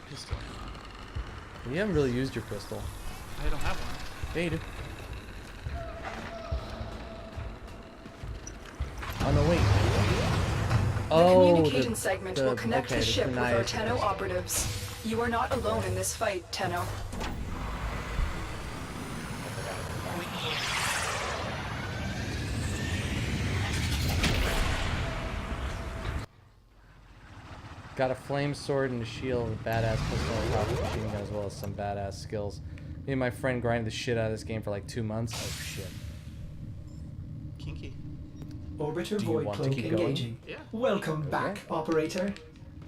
Speaker 2: Pistol.
Speaker 1: You haven't really used your pistol.
Speaker 2: I don't have one.
Speaker 1: Yeah, you do. Oh no, wait.
Speaker 3: The communication segment will connect the ship with our
Speaker 1: Tenno
Speaker 3: Tenno operatives. You are not alone in this fight, Tenno.
Speaker 1: Got a flame sword and a shield, a badass pistol, and a powerful machine gun, as well as some badass skills. Me and my friend grinded the shit out of this game for like 2 months. Oh shit.
Speaker 2: Kinky.
Speaker 5: Orbiter
Speaker 1: Do you
Speaker 5: void
Speaker 1: want to
Speaker 5: cloak
Speaker 1: keep going?
Speaker 5: engaging.
Speaker 2: Yeah.
Speaker 5: Welcome back,
Speaker 1: Okay.
Speaker 5: operator.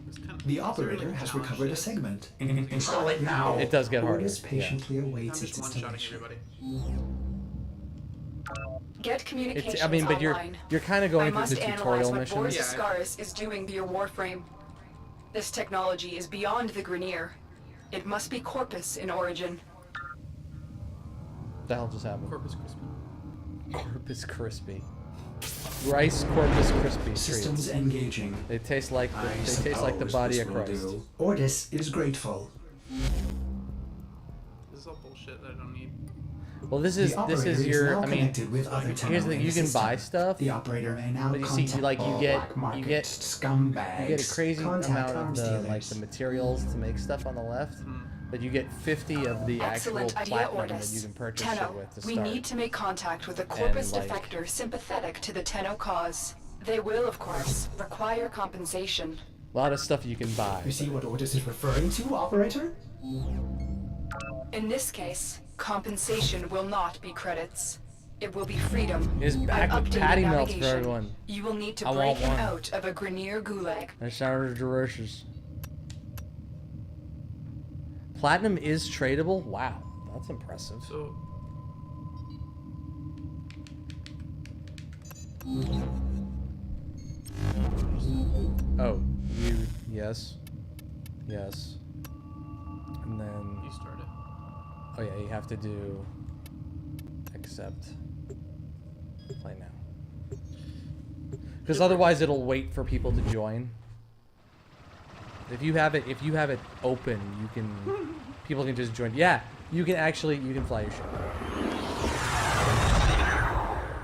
Speaker 2: It's kind of,
Speaker 5: The
Speaker 2: it's
Speaker 5: operator
Speaker 2: really
Speaker 5: has
Speaker 2: challenge
Speaker 5: recovered a
Speaker 2: shit.
Speaker 5: segment. Install it now.
Speaker 1: It does get harder.
Speaker 5: Ordis patiently
Speaker 2: I'm
Speaker 5: awaits
Speaker 2: just
Speaker 5: its
Speaker 2: one-shotting
Speaker 5: installation.
Speaker 2: everybody.
Speaker 3: Get communications
Speaker 1: It's, I mean, but
Speaker 3: online.
Speaker 1: you're kind of
Speaker 3: I
Speaker 1: going through
Speaker 3: must
Speaker 1: the
Speaker 3: analyze
Speaker 1: tutorial
Speaker 3: what
Speaker 1: missions.
Speaker 3: Boris
Speaker 2: Yeah.
Speaker 3: Ascaris is doing to your Warframe. This technology is beyond the Grineer. It must be Corpus in origin.
Speaker 1: What the hell just happened?
Speaker 2: Corpus Crispy.
Speaker 1: Corpus Crispy. Rice Corpus Crispy
Speaker 5: Systems
Speaker 1: treats.
Speaker 5: engaging.
Speaker 1: They taste like
Speaker 5: I
Speaker 1: they taste like the
Speaker 5: suppose
Speaker 1: body
Speaker 5: this
Speaker 1: of
Speaker 5: will
Speaker 1: Christ.
Speaker 5: do. Ordis is grateful.
Speaker 2: This is all bullshit that I don't need.
Speaker 1: Well, this
Speaker 5: The
Speaker 1: is
Speaker 5: operator
Speaker 1: your.
Speaker 5: now
Speaker 1: I mean,
Speaker 5: connected with other
Speaker 1: here's the
Speaker 5: Tenno
Speaker 1: thing:
Speaker 5: in
Speaker 1: you can
Speaker 5: system.
Speaker 1: buy stuff.
Speaker 5: The operator may now
Speaker 1: But you see,
Speaker 5: contact
Speaker 1: like, you
Speaker 5: all
Speaker 1: get-
Speaker 5: black
Speaker 1: you
Speaker 5: market
Speaker 1: get-
Speaker 5: scumbags.
Speaker 1: You get a crazy
Speaker 5: Contact
Speaker 1: amount of
Speaker 5: arms
Speaker 1: the
Speaker 5: dealers.
Speaker 1: the materials to make stuff on the left, but you get 50 of the
Speaker 3: Excellent
Speaker 1: actual
Speaker 3: idea,
Speaker 1: platinum that
Speaker 3: Ordis.
Speaker 1: you can purchase shit
Speaker 3: Tenno,
Speaker 1: with to
Speaker 3: we
Speaker 1: start.
Speaker 3: need to make contact with a Corpus
Speaker 1: like-
Speaker 3: defector sympathetic to the Tenno cause. They will, of course, require compensation.
Speaker 1: A lot of stuff you can buy.
Speaker 5: You see what Ordis is referring to, operator?
Speaker 3: In this case, compensation will not be credits. It will be freedom.
Speaker 1: His
Speaker 3: and
Speaker 1: back with
Speaker 3: updated
Speaker 1: patty melts for
Speaker 3: navigation.
Speaker 1: everyone.
Speaker 3: You will need to
Speaker 1: I
Speaker 3: break
Speaker 1: want
Speaker 3: him
Speaker 1: one.
Speaker 3: out of a Grineer gulag.
Speaker 1: That sounded delicious. Platinum is tradable? Wow, that's impressive.
Speaker 2: So,
Speaker 1: Oh, you, yes. Yes. And then,
Speaker 2: you start it.
Speaker 1: oh yeah, you have to do accept. Play now. Because otherwise it'll wait for people to join. If you have it open, you can, people can just join. Yeah, you can fly your ship.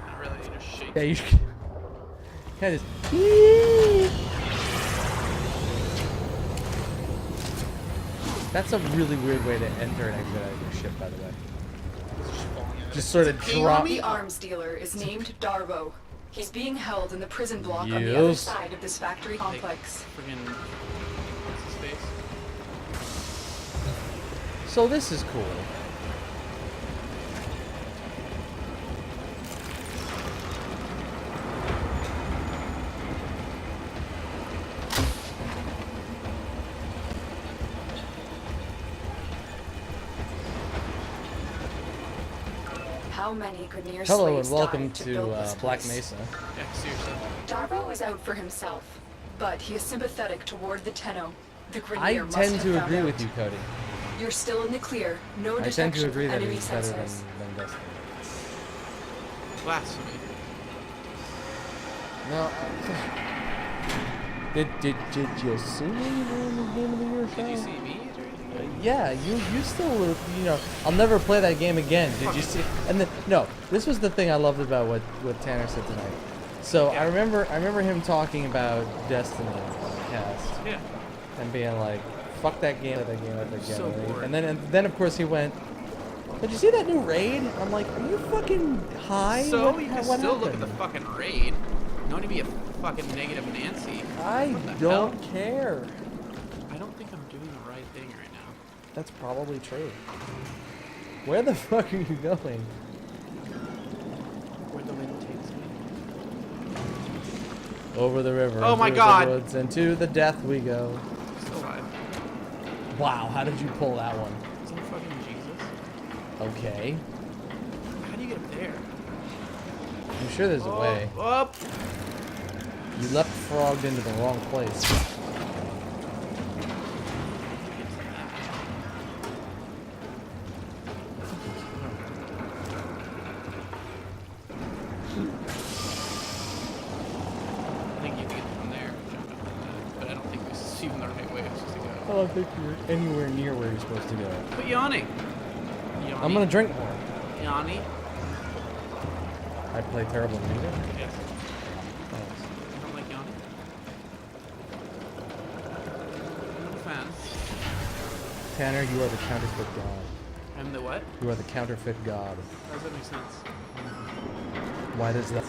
Speaker 2: Not really, you just shake.
Speaker 1: Yeah, you can. Kind of. That's a really weird way to enter and exit out of your ship, by the way. Just sort of drop.
Speaker 3: The arms dealer is named Darvo. He's being held in the prison block on the other
Speaker 1: Yes.
Speaker 3: side of this factory complex.
Speaker 2: Friggin' what's his face?
Speaker 1: So this is cool.
Speaker 3: How many Grenier
Speaker 1: Hello
Speaker 3: slaves
Speaker 1: and welcome
Speaker 3: died to build this
Speaker 1: to Black
Speaker 3: place?
Speaker 1: Mesa.
Speaker 2: Yeah, seriously.
Speaker 3: Darrow is out for himself, but he is sympathetic toward the Tenno. The Grenier
Speaker 1: I
Speaker 3: must
Speaker 1: tend
Speaker 3: have
Speaker 1: to
Speaker 3: found
Speaker 1: agree
Speaker 3: out.
Speaker 1: with you, Cody.
Speaker 3: You're still in the clear. No
Speaker 1: I tend
Speaker 3: detection
Speaker 1: to agree
Speaker 3: of
Speaker 1: that
Speaker 3: enemy
Speaker 1: it's better
Speaker 3: sensors.
Speaker 1: than Destiny.
Speaker 2: Blasphemy.
Speaker 1: No. Did you see me during the Game of the Year show?
Speaker 2: Did you see me?
Speaker 1: Yeah, you still, you know, I'll never play that game again. Did you see? And then, no, this was the thing I loved about what Tanner said tonight. So
Speaker 2: Yeah.
Speaker 1: I remember him talking about Destiny on the cast
Speaker 2: Yeah.
Speaker 1: and being like, "Fuck that game, that game, that game."
Speaker 2: So bored.
Speaker 1: And then of course he went, "Did you see that new raid?" I'm like, "Are you fucking high?
Speaker 2: So
Speaker 1: What-
Speaker 2: you can
Speaker 1: what
Speaker 2: still look at
Speaker 1: happened?"
Speaker 2: the fucking raid. No need to be a fucking negative Nancy.
Speaker 1: I
Speaker 2: What the
Speaker 1: don't
Speaker 2: hell?
Speaker 1: care.
Speaker 2: I don't think I'm doing the right thing right now.
Speaker 1: That's probably true. Where the fuck are you going?
Speaker 2: Where the wind takes me.
Speaker 1: Over the river.
Speaker 2: Oh my
Speaker 1: through
Speaker 2: God.
Speaker 1: The woods, and to the death we go.
Speaker 2: Still alive.
Speaker 1: Wow, how did you pull that one?
Speaker 2: Isn't it fucking Jesus?
Speaker 1: Okay.
Speaker 2: How do you get up there?
Speaker 1: I'm sure there's a way.
Speaker 2: Up.
Speaker 1: You left frogged into the wrong place.
Speaker 2: I think you can get from there. Jump up like that. But I don't think this is even the right way. It's just to go.
Speaker 1: I don't think you're anywhere near where you're supposed to go.
Speaker 2: Quit yawning. Yawning.
Speaker 1: I'm gonna drink more.
Speaker 2: Yanni.
Speaker 1: I play terrible music.
Speaker 2: Yes.
Speaker 1: Thanks.
Speaker 2: I don't like yawning. I'm not a fan.
Speaker 1: Tanner, you are the counterfeit god.
Speaker 2: I'm the what?
Speaker 1: You are the counterfeit god.
Speaker 2: How does that make sense?
Speaker 1: Why does that?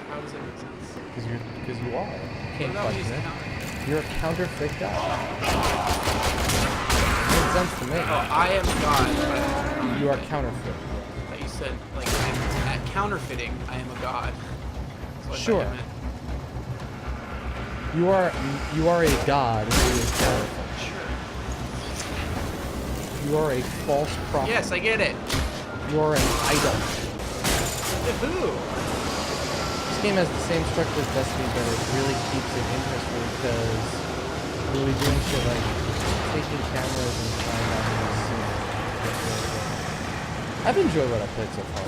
Speaker 2: How does that make sense?
Speaker 1: Because you are. You
Speaker 2: What
Speaker 1: can't
Speaker 2: about when you
Speaker 1: question
Speaker 2: say
Speaker 1: it.
Speaker 2: counter?
Speaker 1: You're a counterfeit god. Makes sense to me.
Speaker 2: Oh, I am God. But I'm
Speaker 1: You are counterfeit.
Speaker 2: But you said, like, at counterfeiting, I am a God. That's what I thought
Speaker 1: Sure.
Speaker 2: you meant.
Speaker 1: You are a god who is counterfeit.
Speaker 2: Sure.
Speaker 1: You are a false prophet.
Speaker 2: Yes, I get it.
Speaker 1: You are an idol.
Speaker 2: To who?
Speaker 1: This game has the same structure as Destiny, but it really keeps it interesting because we'll be doing shit like taking cameras and trying out new scenes. That's really good. I've enjoyed what I've played so far.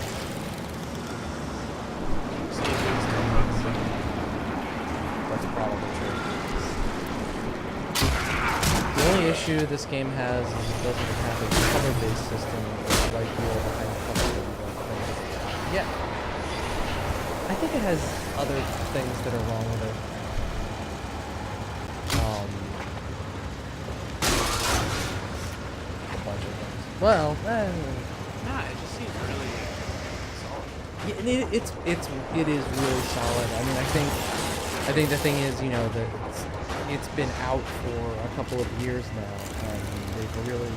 Speaker 1: That's probably true. The only issue this game has is it doesn't have a cover-based system or right wheel behind cover that you don't think. Yeah. I think it has other things that are wrong with it. A bunch of things. Well,
Speaker 2: Nah, it just seems really solid.
Speaker 1: it is really solid. I mean, I think the thing is, you know, that it's been out for a couple of years now, and they've really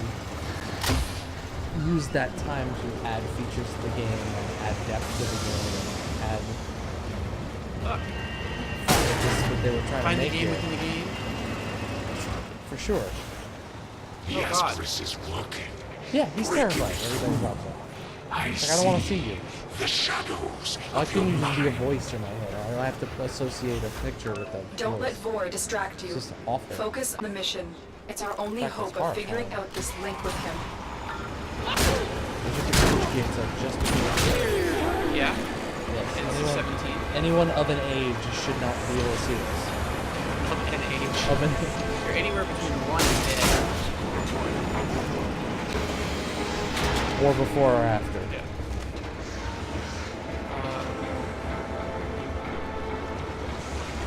Speaker 1: used that time to add features to the game and add depth to the game and add
Speaker 2: Look,
Speaker 1: just what they were trying
Speaker 2: find
Speaker 1: to
Speaker 2: the
Speaker 1: make
Speaker 2: game
Speaker 1: here.
Speaker 2: within the game.
Speaker 1: For sure.
Speaker 4: Yes,
Speaker 2: God.
Speaker 4: Chris is working.
Speaker 1: Yeah, he's terrified. Everybody drops off.
Speaker 4: I
Speaker 1: Like, I don't want to see you.
Speaker 4: the shadows
Speaker 1: Why
Speaker 4: of
Speaker 1: couldn't
Speaker 4: your
Speaker 1: you just be a
Speaker 4: mind.
Speaker 1: voice in my head? I have to associate a picture with that
Speaker 3: Don't let
Speaker 1: voice.
Speaker 3: Vor distract you.
Speaker 1: It's just awful.
Speaker 3: Focus on the mission. It's our only
Speaker 1: In fact, it's
Speaker 3: hope of figuring
Speaker 1: horrifying.
Speaker 3: out this link with him.
Speaker 1: We should do games like just because.
Speaker 2: Yeah.
Speaker 1: Yes.
Speaker 2: NC-17.
Speaker 1: Anyone of an age should not be able to see this.
Speaker 2: Of an age.
Speaker 1: Of an
Speaker 2: You're anywhere between 1 and 10.
Speaker 1: or before or after.
Speaker 2: Yeah.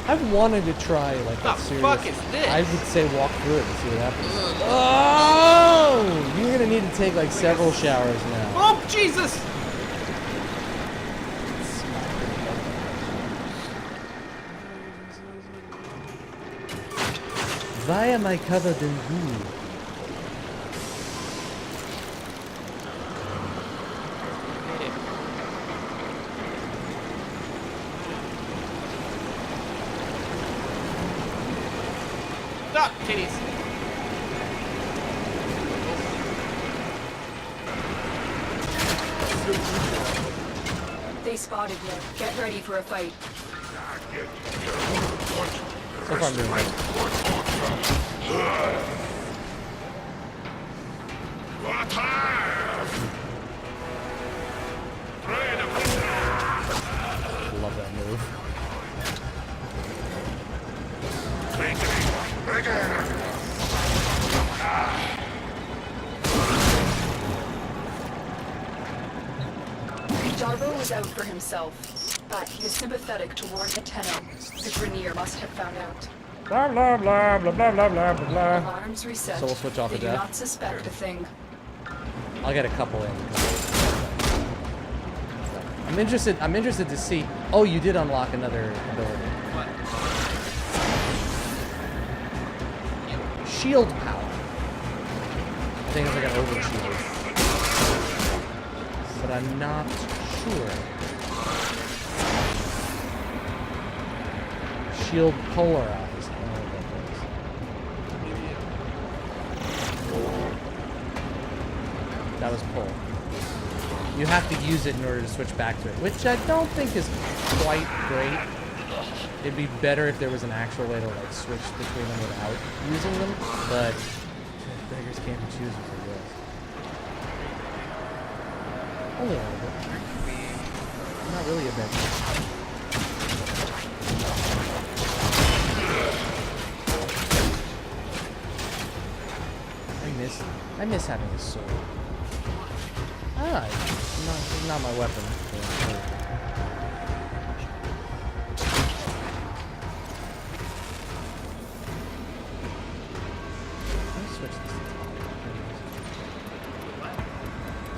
Speaker 1: I've wanted to try like
Speaker 2: The
Speaker 1: a serious.
Speaker 2: fuck is this?
Speaker 1: I would say walk through it and see what happens. Oh! You're gonna need to take like several showers now.
Speaker 2: Oh, Jesus!
Speaker 1: Why am I covered in goo?
Speaker 2: Titties.
Speaker 3: They spotted you. Get ready for a fight.
Speaker 1: So far I'm doing good. Love that move.
Speaker 3: Darbo was out for himself, but he was sympathetic toward Tenno. The Grenier must have found out.
Speaker 1: Blah blah blah blah blah blah blah blah.
Speaker 3: Alarms reset.
Speaker 1: So we'll switch off
Speaker 3: They
Speaker 1: the
Speaker 3: do
Speaker 1: death.
Speaker 3: not suspect a thing.
Speaker 1: I'll get a couple in. I'm interested to see. Oh, you did unlock another ability.
Speaker 2: What?
Speaker 1: Shield power. I think it's like an overshield. But I'm not sure. Shield polarized. I don't know what that is. That was pull. You have to use it in order to switch back to it, which I don't think is quite great. It'd be better if there was an actual way to like switch between them without using them, but beggars can't be choosers, I guess. Only a little bit. Not really a bit. I miss having a sword. It's not my weapon.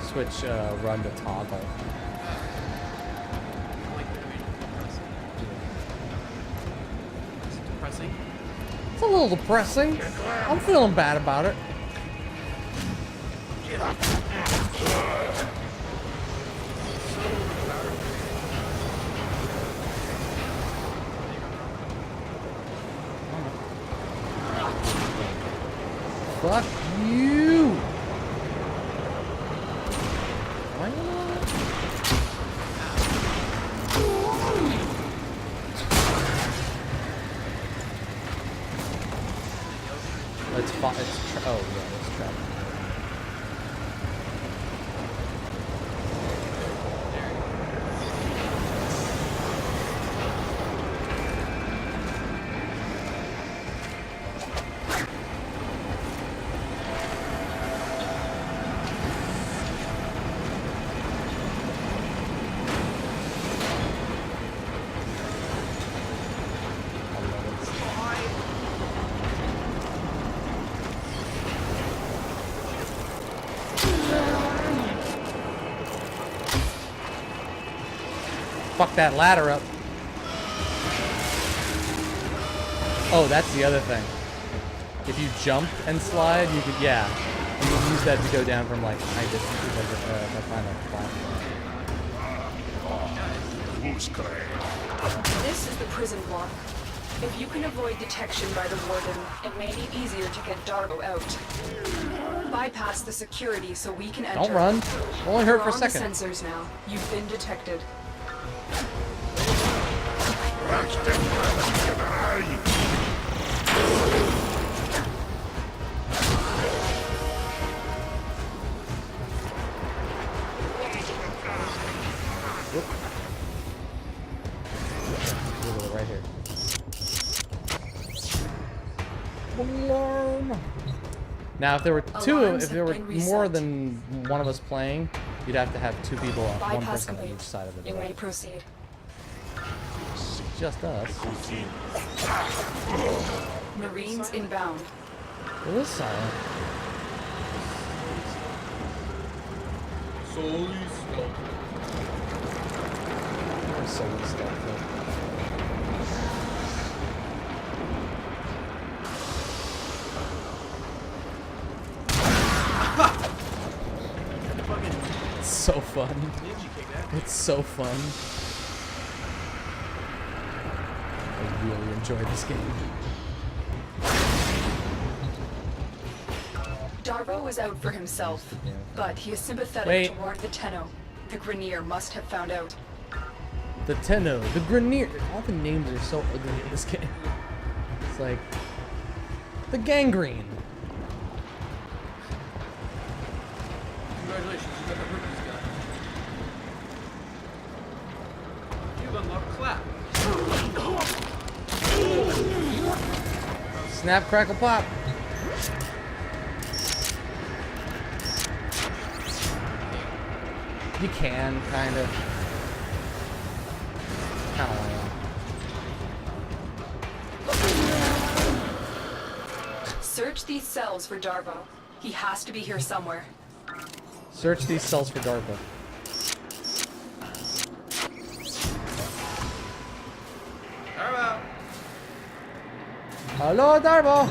Speaker 1: Switch run to toggle.
Speaker 2: Depressing.
Speaker 1: It's a little depressing. I'm feeling bad about it. Fuck you! Why not? Oh yeah, it's trapped. Fuck that ladder up. Oh, that's the other thing. If you jump and slide, you could, yeah. You can use that to go down from like high distances, like if I find a platform.
Speaker 3: This is the prison block. If you can avoid detection by the warden, it may be easier to get Darbo out. Bypass the security so we can enter.
Speaker 1: Don't run. Only hurt for a
Speaker 3: We're on the
Speaker 1: second.
Speaker 3: sensors now. You've been detected.
Speaker 1: Right here. Alarm. Now, if there were
Speaker 3: Alarms
Speaker 1: if there were
Speaker 3: have been
Speaker 1: more
Speaker 3: reset.
Speaker 1: than one of us playing, you'd have to have two people, one
Speaker 3: Bypass
Speaker 1: person on
Speaker 3: complete.
Speaker 1: each side of the
Speaker 3: You
Speaker 1: door.
Speaker 3: may proceed.
Speaker 1: Just us.
Speaker 3: Marines inbound.
Speaker 1: It is silent. Or solely stealthy. It's so fun. It's so fun. I really enjoy this game.
Speaker 3: Darvo is out for himself, but he is sympathetic
Speaker 1: Wait.
Speaker 3: toward the Tenno. The Grenier must have found out.
Speaker 1: The Tenno, the Grenier. All the names are so ugly in this game. It's like the Gangrene.
Speaker 2: Congratulations, you got the Herpes gun. You've unlocked Clap.
Speaker 1: Snap, crackle, pop. You can, kind of. Kind of lame.
Speaker 3: Search these cells for Darvo. He has to be here somewhere.
Speaker 1: Search these cells for DARPA.
Speaker 2: Darvo.
Speaker 1: Hello, Darbo.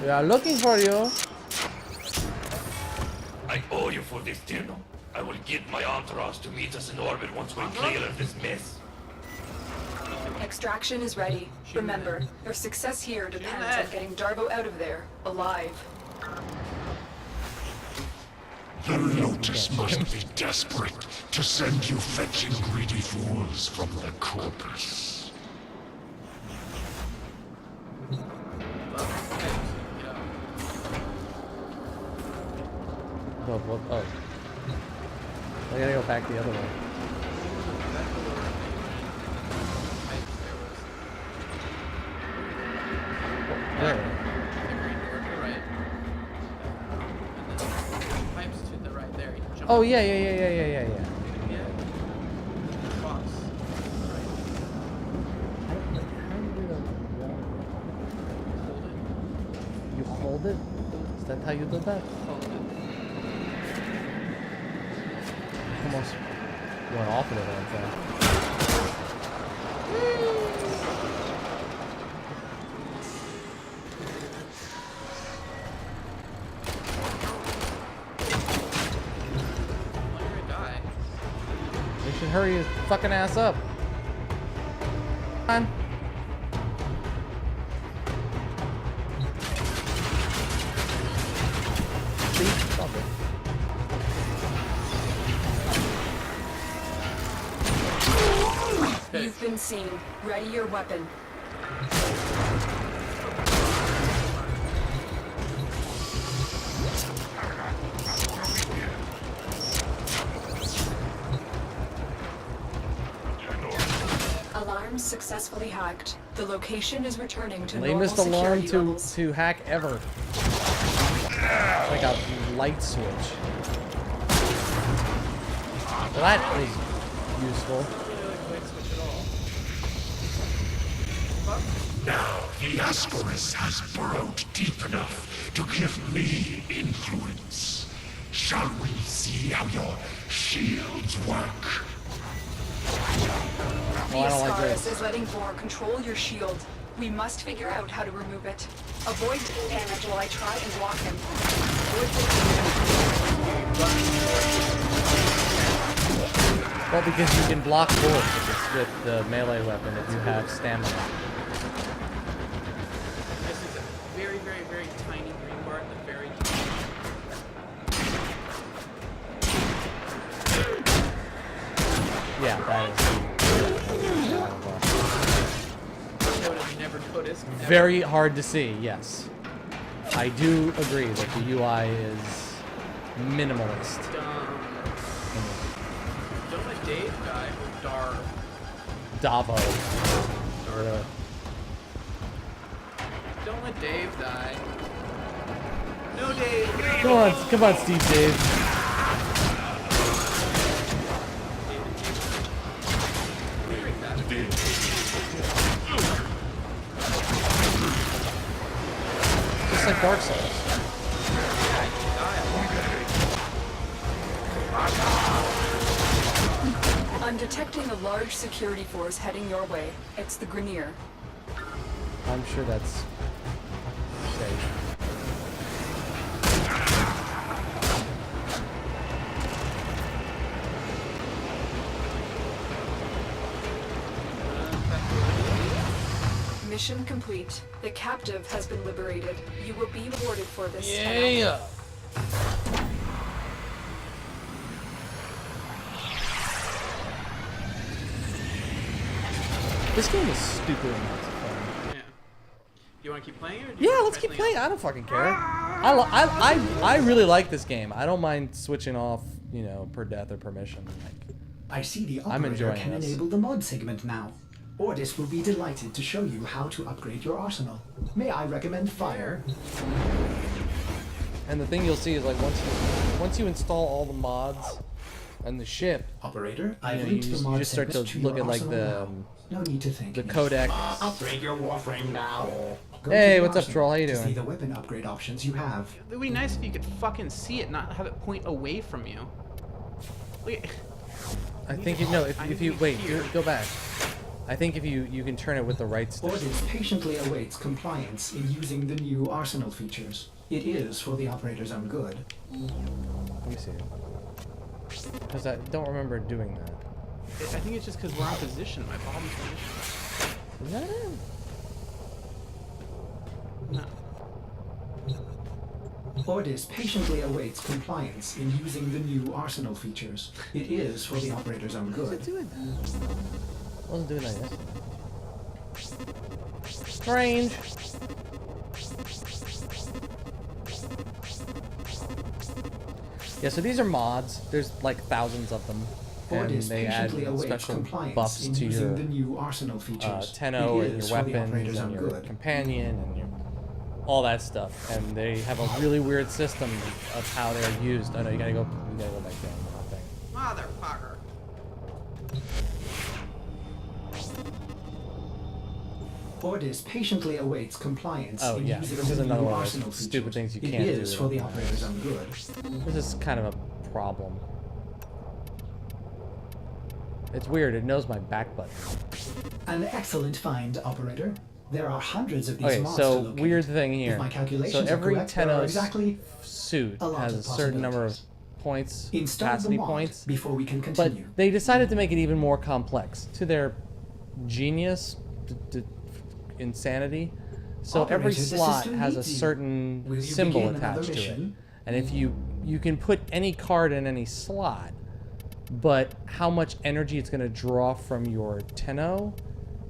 Speaker 1: We are looking for you.
Speaker 4: I owe you for this, Tenno. I will get my entourage to meet us in orbit once we're clear of this mess.
Speaker 3: Extraction is ready. Remember, your success here depends on getting Darvo out of there, alive.
Speaker 4: The Lotus must be desperate to send you fetching greedy fools from the corpus.
Speaker 1: Oh. I gotta go back the other way. Where?
Speaker 2: The green door to the right. And then pipes to the right there. You can jump
Speaker 1: Oh,
Speaker 2: up.
Speaker 1: yeah.
Speaker 2: Yeah.
Speaker 1: How
Speaker 2: Box.
Speaker 1: do you hold it? Is that how you did that?
Speaker 2: Hold it.
Speaker 1: Almost went off of it like that.
Speaker 2: Well, you're gonna die.
Speaker 1: You should hurry your fucking ass up. Come on. See? Stop it.
Speaker 3: You've been seen. Ready your weapon. Alarm successfully hacked. The location is returning to normal
Speaker 1: Lamest alarm
Speaker 3: security
Speaker 1: to
Speaker 3: levels.
Speaker 1: hack ever. Like a light switch. Well, that is useful.
Speaker 4: Now the Ascaris has burrowed deep enough to give me influence. Shall we see how your shields work?
Speaker 3: The
Speaker 1: Oh, I don't like
Speaker 3: Ascaris
Speaker 1: this.
Speaker 3: is letting Vor control your shield. We must figure out how to remove it. Avoid damage while I try and block him. Avoid
Speaker 1: Well, because you can block bullets with the melee weapon if you have stamina.
Speaker 2: This is a very, very, very tiny green bar at the very
Speaker 1: Yeah, that is.
Speaker 2: notice you never noticed. Ever.
Speaker 1: Very hard to see, yes. I do agree that the UI is minimalist.
Speaker 2: Don't let Dave die with Dar.
Speaker 1: Davo.
Speaker 2: Don't let Dave die. No, Dave. No.
Speaker 1: Come on, Steve Dave.
Speaker 2: Break that.
Speaker 1: Just like Dark Souls.
Speaker 2: Yeah, you can die.
Speaker 3: I'm detecting a large security force heading your way. It's the Grenier.
Speaker 1: I'm sure that's safe.
Speaker 3: Mission complete. The captive has been liberated. You will be rewarded for this.
Speaker 1: Yeah. This game is stupid amounts of fun.
Speaker 2: Yeah. You want to keep playing it? Or do you
Speaker 1: Yeah,
Speaker 2: wanna
Speaker 1: let's
Speaker 2: try
Speaker 1: keep
Speaker 2: something
Speaker 1: playing.
Speaker 2: else?
Speaker 1: I don't fucking care. I really like this game. I don't mind switching off, you know, per death or permission. Like,
Speaker 5: I see the
Speaker 1: I'm
Speaker 5: operator
Speaker 1: enjoying
Speaker 5: can
Speaker 1: this.
Speaker 5: enable the mod segment now. Ordis will be delighted to show you how to upgrade your arsenal. May I recommend fire?
Speaker 1: and the thing you'll see is like once you install all the mods and the ship,
Speaker 5: Operator, I've
Speaker 1: you
Speaker 5: linked the mod
Speaker 1: just start
Speaker 5: segment
Speaker 1: to
Speaker 5: to
Speaker 1: look
Speaker 5: your
Speaker 1: at like
Speaker 5: arsenal now. No need to thank
Speaker 1: the
Speaker 5: me.
Speaker 1: codec.
Speaker 5: Upgrade your Warframe now. Go
Speaker 1: Hey,
Speaker 5: to the
Speaker 1: what's up,
Speaker 5: arsenal
Speaker 1: Troll? How you
Speaker 5: to see
Speaker 1: doing?
Speaker 5: the weapon upgrade options you have.
Speaker 2: It would be nice if you could fucking see it, not have it point away from you. Look at...
Speaker 1: I think you know if you wait,
Speaker 2: here.
Speaker 1: go back. I think if you can turn it with the right stick.
Speaker 5: Ordis patiently awaits compliance in using the new arsenal features. It is for the operator's own good.
Speaker 1: Let me see. Because I don't remember doing that.
Speaker 2: I think it's just because we're in position. My bottom's position.
Speaker 1: Is that it?
Speaker 2: No.
Speaker 5: Ordis patiently awaits compliance in using the new arsenal features. It is for the operator's own good.
Speaker 1: Doing that. I wasn't doing that yesterday. Strange. Yeah, so these are mods. There's like thousands of them. And
Speaker 5: Ordis
Speaker 1: they add
Speaker 5: patiently awaits
Speaker 1: special
Speaker 5: compliance
Speaker 1: buffs
Speaker 5: in
Speaker 1: to
Speaker 5: using
Speaker 1: your
Speaker 5: the new arsenal features.
Speaker 1: Tenno
Speaker 5: It
Speaker 1: and
Speaker 5: is
Speaker 1: your
Speaker 5: for the
Speaker 1: weapons
Speaker 5: operator's
Speaker 1: and
Speaker 5: own
Speaker 1: your
Speaker 5: good.
Speaker 1: companion and your all that stuff. And they have a really weird system of how they're used. Oh no, you gotta go back down the thing.
Speaker 2: Motherfucker.
Speaker 5: Ordis patiently awaits compliance
Speaker 1: Oh
Speaker 5: in
Speaker 1: yeah,
Speaker 5: using
Speaker 1: this is
Speaker 5: the
Speaker 1: another
Speaker 5: new
Speaker 1: one of
Speaker 5: arsenal
Speaker 1: those stupid
Speaker 5: features.
Speaker 1: things you
Speaker 5: It
Speaker 1: can't do.
Speaker 5: is for the operator's own good.
Speaker 1: This is kind of a problem. It's weird, it knows my back button.
Speaker 5: An excellent find, operator. There are hundreds of these
Speaker 1: Okay,
Speaker 5: mods
Speaker 1: so
Speaker 5: to locate.
Speaker 1: weird thing
Speaker 5: If
Speaker 1: here.
Speaker 5: my
Speaker 1: So
Speaker 5: calculations are
Speaker 1: every
Speaker 5: correct, there are
Speaker 1: Tenno
Speaker 5: exactly
Speaker 1: suit
Speaker 5: a lot
Speaker 1: has
Speaker 5: of
Speaker 1: a certain number of
Speaker 5: possibilities.
Speaker 1: points,
Speaker 5: Install the
Speaker 1: capacity
Speaker 5: mod
Speaker 1: points.
Speaker 5: before we can
Speaker 1: But
Speaker 5: continue.
Speaker 1: they decided to make it even more complex to their genius insanity. So every
Speaker 5: Operator, the
Speaker 1: slot
Speaker 5: system
Speaker 1: has a
Speaker 5: needs you.
Speaker 1: certain
Speaker 5: Will you
Speaker 1: symbol
Speaker 5: begin another
Speaker 1: attached to it.
Speaker 5: mission?
Speaker 1: And if you can put any card in any slot, but how much energy it's going to draw from your Tenno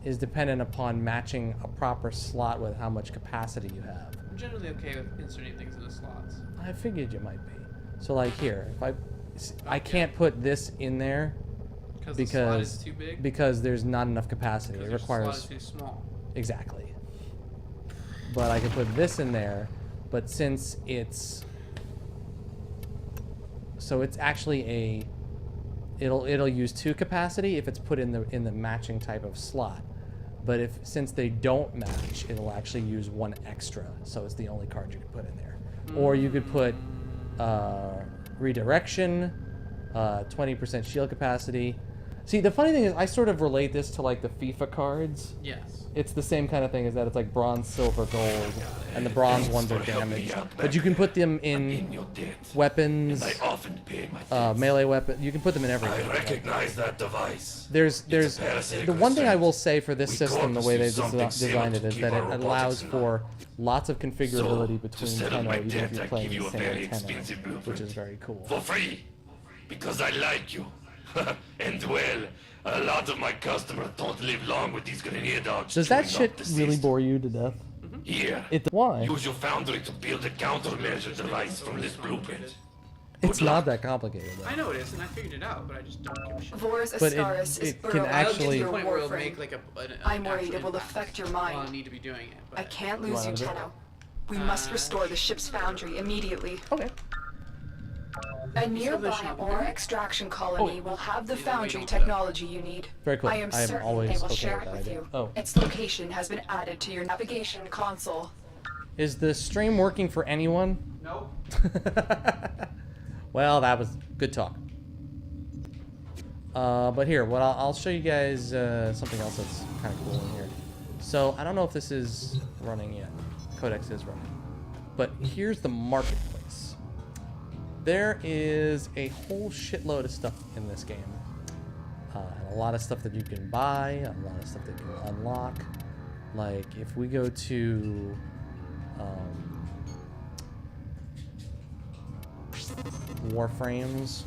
Speaker 1: is dependent upon matching a proper slot with how much capacity you have.
Speaker 2: I'm generally okay with inserting things in the slots.
Speaker 1: I figured you might be. So like here, if I can't put this in there
Speaker 2: Because the slot is
Speaker 1: because
Speaker 2: too big?
Speaker 1: because there's not enough capacity. It
Speaker 2: Because your slot
Speaker 1: requires
Speaker 2: is too small.
Speaker 1: exactly. But I can put this in there, but since it's actually it'll use 2 capacity if it's put in the matching type of slot. But since they don't match, it'll actually use 1 extra, so it's the only card you can put in there. Or you could put redirection, 20% shield capacity. See, the funny thing is, I sort of relate this to like the FIFA cards.
Speaker 2: Yes.
Speaker 1: It's the same kind of thing as that. It's like bronze, silver, gold, and the bronze ones are damaged. But you can put them in
Speaker 4: your debt.
Speaker 1: weapons,
Speaker 4: I often pay my debts.
Speaker 1: melee weapon. You can put them in
Speaker 4: I
Speaker 1: everything.
Speaker 4: recognize that device.
Speaker 1: There's
Speaker 4: It's a parasitic
Speaker 1: the one thing I will
Speaker 4: restraint.
Speaker 1: say for this
Speaker 4: We
Speaker 1: system, the way they
Speaker 4: purposely something
Speaker 1: designed it,
Speaker 4: to
Speaker 1: is
Speaker 4: keep
Speaker 1: that it
Speaker 4: our
Speaker 1: allows
Speaker 4: robotics
Speaker 1: for lots of
Speaker 4: So,
Speaker 1: configurability
Speaker 4: to
Speaker 1: between
Speaker 4: settle
Speaker 1: Tenno,
Speaker 4: my
Speaker 1: even if
Speaker 4: debt,
Speaker 1: you're
Speaker 4: I
Speaker 1: playing
Speaker 4: give you
Speaker 1: the
Speaker 4: a very
Speaker 1: same Tenno,
Speaker 4: expensive
Speaker 1: which
Speaker 4: blueprint.
Speaker 1: is very cool.
Speaker 4: For free. Because I like you. And well, a lot of my customers don't live long with these grenade dogs.
Speaker 1: Does that
Speaker 4: chewing up
Speaker 1: shit
Speaker 4: the
Speaker 1: really
Speaker 4: system.
Speaker 1: bore you to death?
Speaker 4: Here.
Speaker 1: Why?
Speaker 4: Use your foundry to build a countermeasure device from this blueprint.
Speaker 1: It's
Speaker 4: Good
Speaker 1: not
Speaker 4: luck.
Speaker 1: that complicated. Though.
Speaker 2: I know it is, and I figured it out, but I just don't give a shit.
Speaker 3: Vor's
Speaker 1: But
Speaker 3: Astaris is
Speaker 1: it can
Speaker 3: burrowing
Speaker 1: actually-
Speaker 3: into
Speaker 2: The
Speaker 3: your
Speaker 2: point where it'll
Speaker 3: warframe.
Speaker 2: make like
Speaker 3: I'm worried
Speaker 2: actual
Speaker 3: it will
Speaker 2: impact.
Speaker 3: affect your
Speaker 2: Well, I
Speaker 3: mind.
Speaker 2: need to be doing it, but
Speaker 3: I can't
Speaker 1: You
Speaker 3: lose
Speaker 1: wanna
Speaker 3: you,
Speaker 1: do it?
Speaker 3: Tenno. We must restore the ship's foundry immediately.
Speaker 1: Okay.
Speaker 3: A nearby
Speaker 2: shop
Speaker 3: ore extraction colony will have the
Speaker 2: Yeah, we
Speaker 3: foundry
Speaker 2: don't
Speaker 3: technology you need.
Speaker 1: Very cool.
Speaker 3: I am
Speaker 1: I am
Speaker 3: certain
Speaker 1: always
Speaker 3: they will
Speaker 1: okay
Speaker 3: share
Speaker 1: with
Speaker 3: it
Speaker 1: that
Speaker 3: with
Speaker 1: idea.
Speaker 3: you.
Speaker 1: Oh.
Speaker 3: Its location has been added to your navigation console.
Speaker 1: Is the stream working for anyone?
Speaker 2: nope.
Speaker 1: Well, that was good talk. But here, what I'll show you guys something else that's kind of cool in here. So I don't know if this is running yet. Codex is running, but here's the marketplace. There is a whole shitload of stuff in this game. A lot of stuff that you can buy, a lot of stuff that you can unlock. like if we go to Warframes.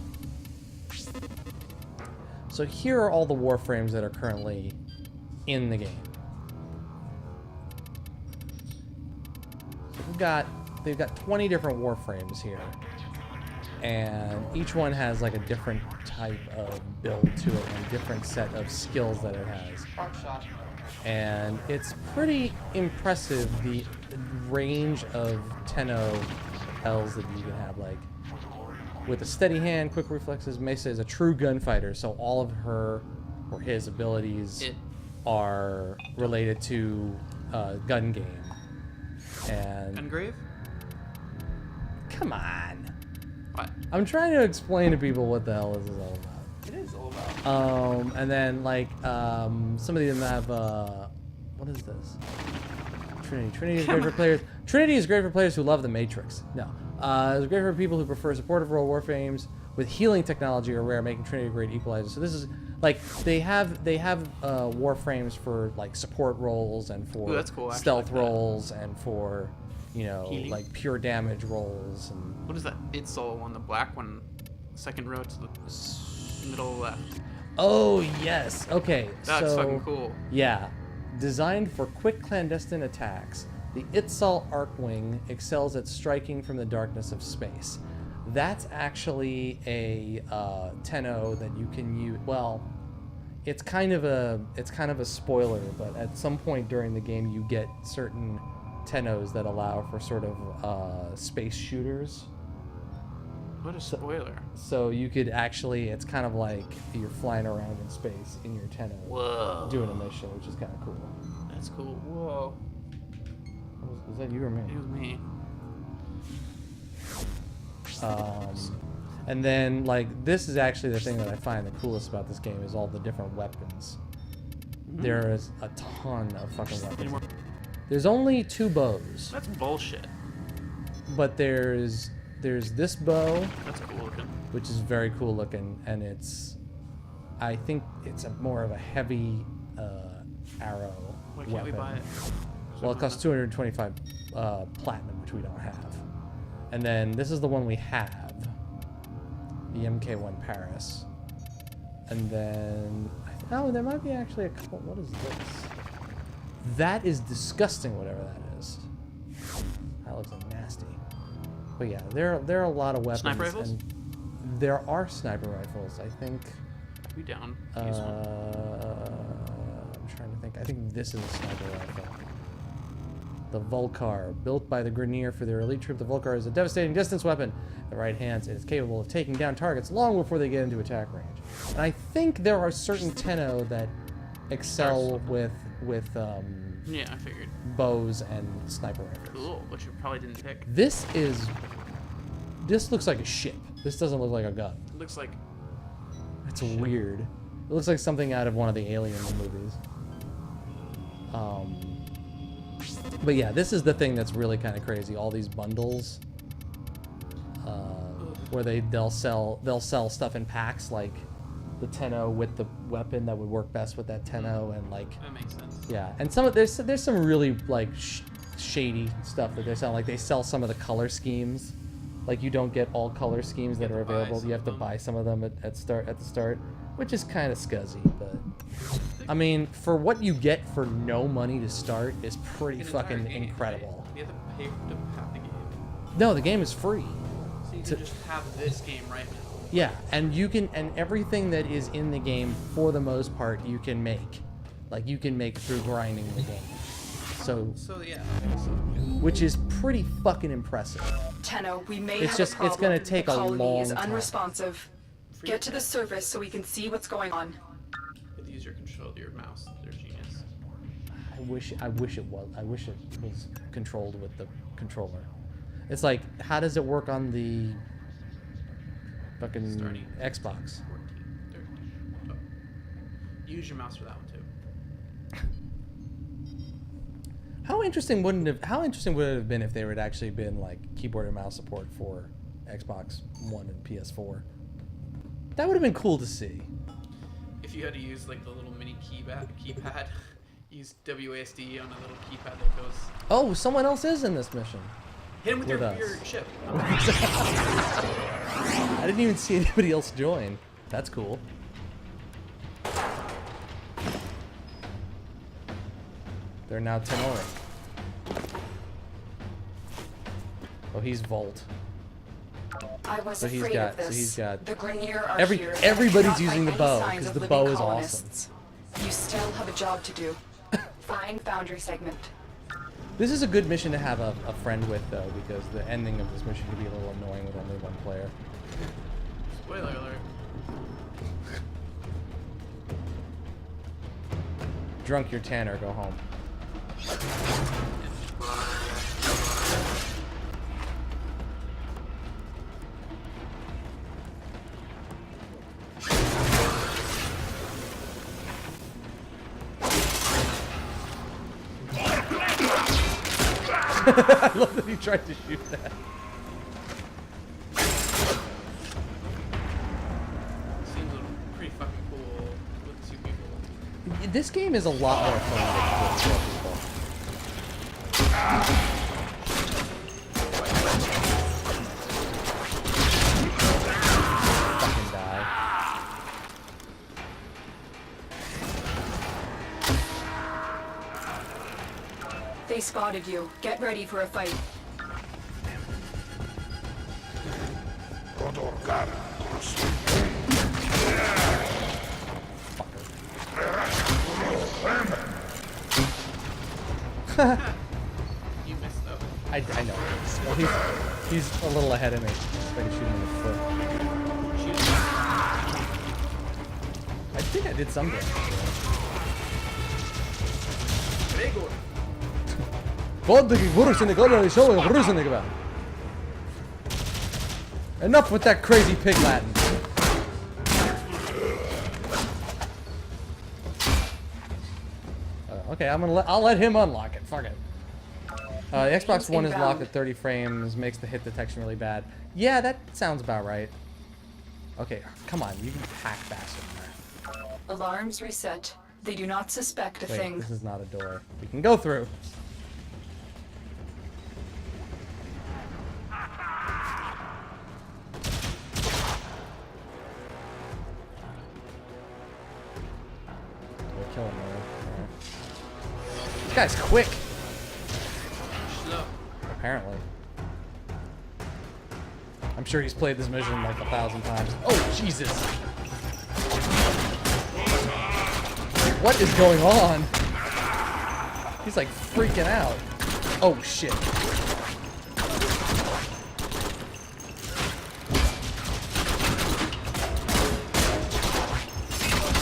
Speaker 1: So here are all the Warframes that are currently in the game. So they've got 20 different Warframes here. And each one has like a different type of build to it and a different set of skills that it has. And it's pretty impressive the range of Tenno spells that you can have. Like with a steady hand, quick reflexes, Mesa is a true gunfighter, so all of her or his abilities are related to gun game. And
Speaker 2: Engrave?
Speaker 1: come on.
Speaker 2: What?
Speaker 1: I'm trying to explain to people what the hell this is all about.
Speaker 2: It is all about.
Speaker 1: And then like some of them have what is this? Trinity. Trinity is great for players. Trinity is great for players who love the Matrix. No, it's great for people who prefer supportive role Warframes with healing technology or rare, making Trinity a great equalizer. So this is like they have Warframes for like support roles and for
Speaker 2: that's cool,
Speaker 1: stealth
Speaker 2: like
Speaker 1: roles and for
Speaker 2: healing.
Speaker 1: like pure damage roles and.
Speaker 2: What is that? It's all on the black one, second row to the middle left.
Speaker 1: Oh yes. Okay.
Speaker 2: That's
Speaker 1: so,
Speaker 2: fucking cool.
Speaker 1: Yeah. Designed for quick clandestine attacks, the Itzal Arcwing excels at striking from the darkness of space. That's actually a Tenno that you can use. Well, it's kind of a spoiler, but at some point during the game you get certain Tennos that allow for sort of space shooters.
Speaker 2: What a spoiler.
Speaker 1: So you could actually, it's kind of like you're flying around in space in your Tenno.
Speaker 2: Whoa.
Speaker 1: Doing a mission, which is kind of cool.
Speaker 2: That's cool. Whoa.
Speaker 1: Was that you or me?
Speaker 2: It was me.
Speaker 1: And then, like, this is actually the thing that I find the coolest about this game is all the different weapons. There is a ton of fucking weapons. There's only 2 bows.
Speaker 2: That's bullshit.
Speaker 1: But there's this bow.
Speaker 2: That's cool looking.
Speaker 1: Which is very cool looking, and I think it's more of a heavy arrow
Speaker 2: Why can't
Speaker 1: weapon.
Speaker 2: we buy it?
Speaker 1: Well, it costs 225 platinum, which we don't have. And then this is the one we have, the MK1 Paris. And then, oh, there might be actually a couple. What is this? That is disgusting, whatever that is. That looks like nasty. But yeah, there are a lot of weapons.
Speaker 2: Sniper rifles?
Speaker 1: And there are sniper rifles, I think.
Speaker 2: We down. Use one.
Speaker 1: I'm trying to think. I think this is a sniper rifle. The Vulcar, built by the Grenier for their elite troop, the Vulcar is a devastating distance weapon. The right hand is capable of taking down targets long before they get into attack range. And I think there are certain Tenno that excel with
Speaker 2: Yeah, I figured.
Speaker 1: bows and sniper rifles.
Speaker 2: Cool, which you probably didn't pick.
Speaker 1: This looks like a ship. This doesn't look like a gun.
Speaker 2: It looks like
Speaker 1: It's weird. It looks like something out of one of the Alien movies. But yeah, this is the thing that's really kind of crazy. All these bundles, where they'll sell stuff in packs, like the Tenno with the weapon that would work best with that Tenno, and like
Speaker 2: that makes sense.
Speaker 1: yeah, and there's some really like shady stuff that they're selling. Like they sell some of the color schemes. Like you don't get all color schemes that are available. You have to buy some of them at the start, which is kind of scuzzy. But I mean, for what you get for no money to start is pretty fucking incredible.
Speaker 2: You have to pay to have the game.
Speaker 1: No, the game is free.
Speaker 2: So you can just have this game right now.
Speaker 1: Yeah, and everything that is in the game, for the most part, you can make. Like you can make through grinding the game. So
Speaker 2: yeah.
Speaker 1: which is pretty fucking impressive.
Speaker 3: Tenno, we may
Speaker 1: It's
Speaker 3: have
Speaker 1: just-
Speaker 3: a problem.
Speaker 1: it's gonna take
Speaker 3: the
Speaker 1: a
Speaker 3: colony
Speaker 1: long
Speaker 3: is
Speaker 1: time.
Speaker 3: unresponsive. Get to the surface so we can see what's going on.
Speaker 2: If you use your control, your mouse, they're genius.
Speaker 1: I wish it was controlled with the controller. It's like, how does it work on the fucking
Speaker 2: Starting.
Speaker 1: Xbox?
Speaker 2: 14, 13. Oh. Use your mouse for that one too.
Speaker 1: How interesting would it have been if there had actually been like keyboard and mouse support for Xbox One and PS4? That would have been cool to see.
Speaker 2: If you had to use like the little mini keypad use WASD on a little keypad that goes.
Speaker 1: Oh, someone else is in this mission.
Speaker 2: Hit him with
Speaker 1: With
Speaker 2: your,
Speaker 1: us.
Speaker 2: your ship.
Speaker 1: I didn't even see anybody else join. That's cool. They're now Tenori. Oh, he's Volt.
Speaker 3: I was
Speaker 1: So he's
Speaker 3: afraid
Speaker 1: got-
Speaker 3: of this.
Speaker 1: so he's got-
Speaker 3: The Grenier are
Speaker 1: Every-
Speaker 3: here,
Speaker 1: everybody's
Speaker 3: not by
Speaker 1: using the
Speaker 3: any
Speaker 1: bow,
Speaker 3: signs
Speaker 1: 'cause
Speaker 3: of
Speaker 1: the
Speaker 3: living
Speaker 1: bow is
Speaker 3: colonists. You still have a job to do. Find boundary segment.
Speaker 1: This is a good mission to have a friend with, though, because the ending of this mission could be a little annoying with only one player.
Speaker 2: Spoiler alert.
Speaker 1: Drunk your Tanner, go home. I love that he tried to shoot that.
Speaker 2: Seems pretty fucking cool with two people.
Speaker 1: This game is a lot more fun with four people. Fucking die.
Speaker 3: They spotted you. Get ready for a fight.
Speaker 2: You messed up.
Speaker 1: I know. Well, he's a little ahead of me. If I can shoot him in the foot.
Speaker 2: Shoot.
Speaker 1: I think I did some damage.
Speaker 2: Gregor.
Speaker 1: Enough with that crazy pig Latin. Okay, I'll let him unlock it. Fuck it. The Xbox One is locked at 30 frames, makes the hit detection really bad. Yeah, that sounds about right. Okay, come on, you can hack faster than that.
Speaker 3: Alarms reset. They do not suspect a
Speaker 1: Wait,
Speaker 3: thing.
Speaker 1: this is not a door. We can go through. We'll kill him, man. Alright. This guy's quick,
Speaker 2: Slow.
Speaker 1: apparently. I'm sure he's played this mission like 1,000 times. Oh, Jesus! What is going on? He's like freaking out. Oh, shit.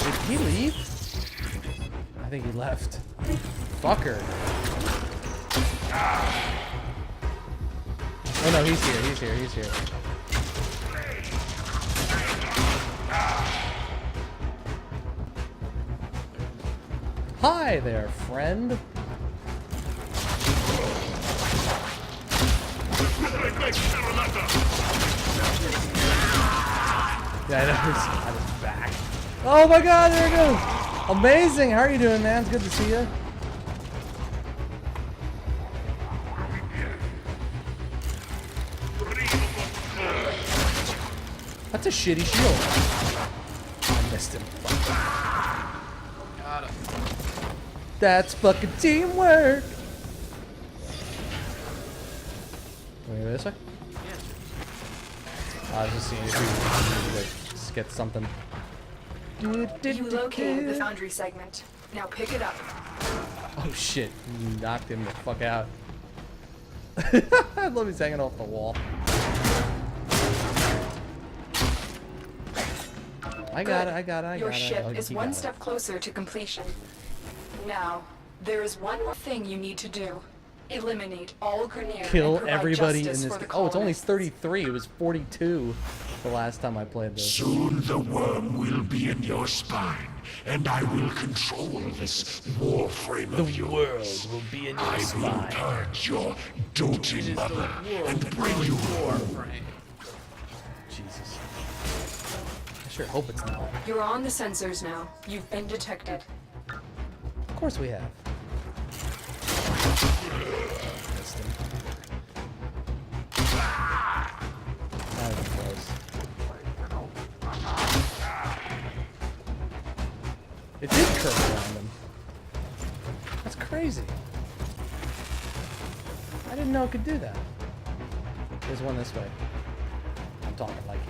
Speaker 1: Did he leave? I think he left. Fucker. Oh no, he's here, he's here, he's here. Hi there, friend. Yeah, I know, he's got his back. Oh my god, there it goes! Amazing! How are you doing, man? It's good to see you. That's a shitty shield. I missed him.
Speaker 2: Got him.
Speaker 1: That's fucking teamwork! Can we go this way?
Speaker 2: Yeah.
Speaker 1: I was just seeing if we could just get something.
Speaker 3: You located the foundry segment. Now pick it up.
Speaker 1: Oh shit, you knocked him the fuck out. I love he's hanging off the wall. I got it, I got it, I
Speaker 3: Your
Speaker 1: got it.
Speaker 3: ship
Speaker 1: Oh,
Speaker 3: is
Speaker 1: he
Speaker 3: one
Speaker 1: got it.
Speaker 3: step closer to completion. Now, there is one more thing you need to do. Eliminate all Grenier
Speaker 1: Kill
Speaker 3: and provide
Speaker 1: everybody in
Speaker 3: justice
Speaker 1: this
Speaker 3: for the
Speaker 1: game. Oh, it's only
Speaker 3: colonists.
Speaker 1: 33. It was 42 the last time I played this.
Speaker 4: Soon the worm will be in your spine, and I will control this warframe of yours.
Speaker 1: will be in
Speaker 4: I will purge your doting mother and bring you home.
Speaker 2: Warframe.
Speaker 1: Jesus. I sure hope it's not.
Speaker 3: You're on the sensors now. You've been detected.
Speaker 1: course we have. Missed him. Not even close. It did curve around him. That's crazy. I didn't know it could do that. There's one this way. I'm talking like it.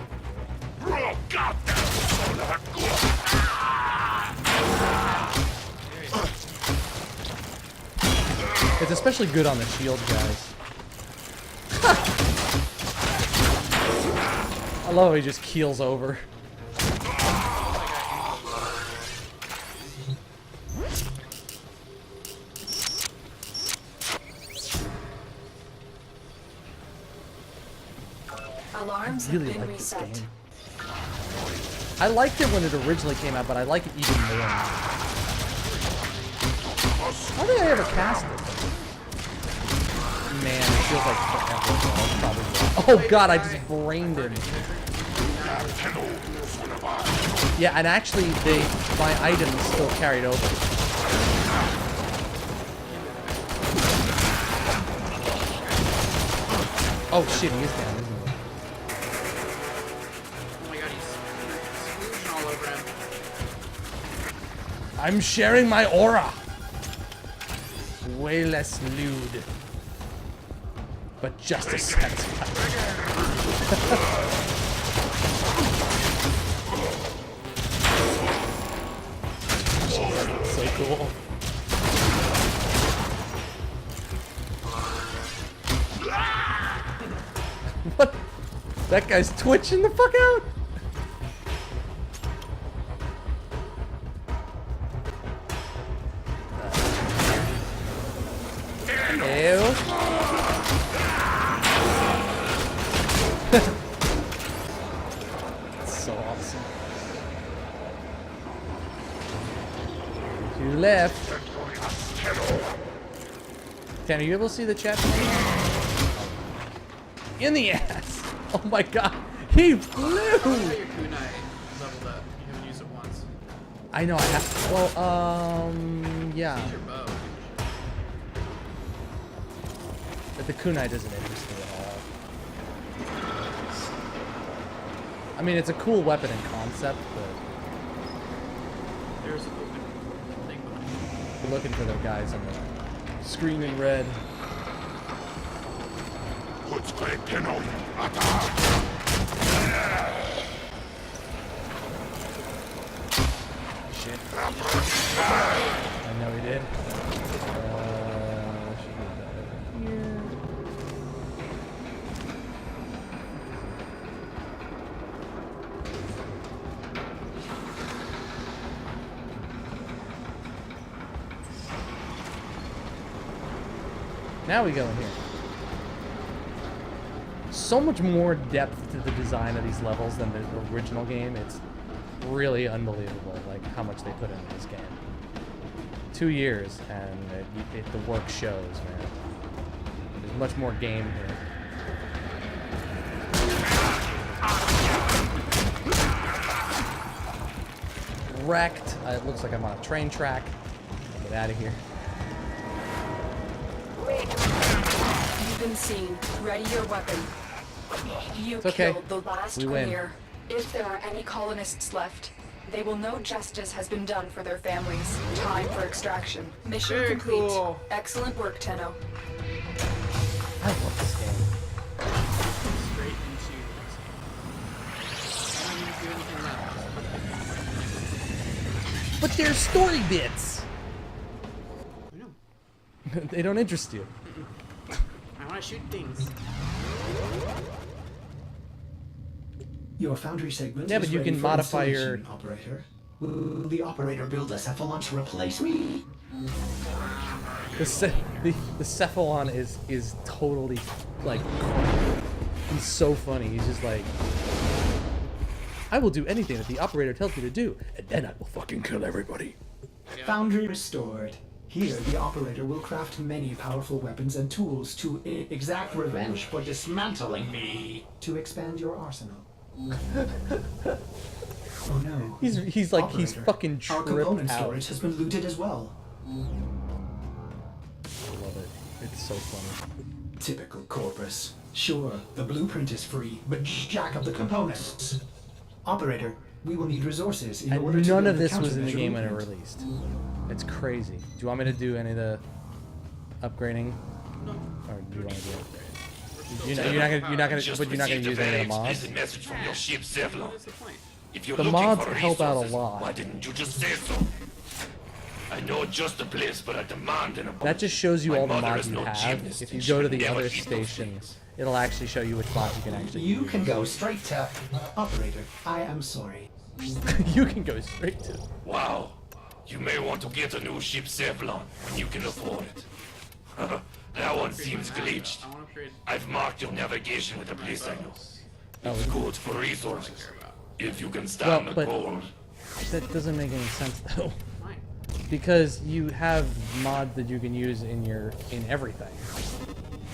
Speaker 1: It's especially good on the shield guys. I love how he just keels over.
Speaker 3: Alarms
Speaker 1: I
Speaker 3: have
Speaker 1: really
Speaker 3: been
Speaker 1: like this
Speaker 3: reset.
Speaker 1: game. I liked it when it originally came out, but I like it even more now. How did I ever cast it? Man, it feels like forever ago. Probably wrong. Oh god, I just brained him. Yeah, and actually, my items still carried over. Oh shit, he is down, isn't he?
Speaker 2: Oh my god, he's splooshing all over him.
Speaker 1: I'm sharing my aura. Way less lewd, but just as satisfying. So cool. What? That guy's twitching the fuck out. Ew. That's so awesome. You left. Tanner, you able to see the chat? In the ass. Oh my god. He flew.
Speaker 2: Your kunai leveled up. You haven't used it once.
Speaker 1: I know I have. Well, yeah.
Speaker 2: Use your bow.
Speaker 1: But the kunai doesn't interest me at all. I mean, it's a cool weapon in concept, but
Speaker 2: There's a open thing behind you.
Speaker 1: we're looking for the guys on the screen in red. Shit. I know he did. Should be that over here. Now we go in here. So much more depth to the design of these levels than the original game. It's really unbelievable, like how much they put into this game. 2 years, and the work shows, man. There's much more game here. Wrecked. It looks like I'm on a train track. I'll get out of here.
Speaker 3: You've been seen. Ready your weapon. You
Speaker 1: It's okay.
Speaker 3: killed the last
Speaker 1: We win.
Speaker 3: premier. If there are any colonists left, they will know justice has been done for their families. Time for extraction. Mission
Speaker 2: Very
Speaker 3: complete.
Speaker 2: cool.
Speaker 3: Excellent work, Tenno.
Speaker 1: I love this game.
Speaker 2: Straight into this. I don't need to do anything else.
Speaker 1: But there's story bits.
Speaker 2: I know.
Speaker 1: They don't interest you.
Speaker 2: I want to shoot things.
Speaker 5: Your foundry segment
Speaker 1: Yeah,
Speaker 5: is
Speaker 1: but you
Speaker 5: ready
Speaker 1: can
Speaker 5: for
Speaker 1: modify
Speaker 5: installation, operator. Will the operator build a cephalon to replace me?
Speaker 1: The Cephalon is totally like he's so funny. He's just like, I will do anything that the operator tells me to do, and then I will fucking kill everybody.
Speaker 5: Foundry restored. Here, the operator will craft many powerful weapons and tools to exact revenge for dismantling me. To expand your arsenal. Oh no.
Speaker 1: He's like he's
Speaker 5: Operator,
Speaker 1: fucking
Speaker 5: our
Speaker 1: tripped
Speaker 5: component
Speaker 1: out.
Speaker 5: storage has been looted as well.
Speaker 1: I love it. It's so funny.
Speaker 5: Typical Corpus. Sure, the blueprint is free, but jack up the components. Operator, we will need resources in order
Speaker 1: And
Speaker 5: to
Speaker 1: none
Speaker 5: build
Speaker 1: of this was in the
Speaker 5: countermeasure
Speaker 1: game when it
Speaker 5: blueprint.
Speaker 1: released. It's crazy. Do you want me to do any of the upgrading?
Speaker 2: No.
Speaker 1: Or do you want to do it?
Speaker 2: We're
Speaker 1: You're
Speaker 2: still
Speaker 1: not gonna,
Speaker 4: Just
Speaker 1: but you're not gonna
Speaker 4: received a
Speaker 1: use any
Speaker 4: very
Speaker 1: of the mods.
Speaker 4: explicit message from your ship, Zevlon.
Speaker 2: What's the point?
Speaker 4: If you're
Speaker 1: The
Speaker 4: looking
Speaker 1: mods
Speaker 4: for
Speaker 1: help out a
Speaker 4: resources,
Speaker 1: lot.
Speaker 4: why didn't you just say so? I know just a place, but I demand an abundance.
Speaker 1: That just shows you
Speaker 4: My
Speaker 1: all the
Speaker 4: mother
Speaker 1: mods
Speaker 4: is
Speaker 1: you
Speaker 4: no
Speaker 1: have.
Speaker 4: gymnast,
Speaker 1: If you
Speaker 4: and
Speaker 1: go
Speaker 4: she
Speaker 1: to
Speaker 4: would
Speaker 1: the
Speaker 4: never
Speaker 1: other
Speaker 4: eat those
Speaker 1: stations, it'll actually show you which mods you can actually
Speaker 5: You
Speaker 1: use.
Speaker 5: can go straight to... Operator, I am sorry.
Speaker 1: You can go straight to.
Speaker 4: Wow. You may want to get a new ship, Zevlon, when you can afford it. That one seems glitched.
Speaker 2: I want to upgrade.
Speaker 4: I've marked your navigation with a bliss signal.
Speaker 1: Oh,
Speaker 4: It's good for resources. If you can
Speaker 1: Well,
Speaker 4: stand the
Speaker 1: but-
Speaker 4: cold.
Speaker 1: That doesn't make any sense though,
Speaker 2: Fine.
Speaker 1: because you have mods that you can use in everything,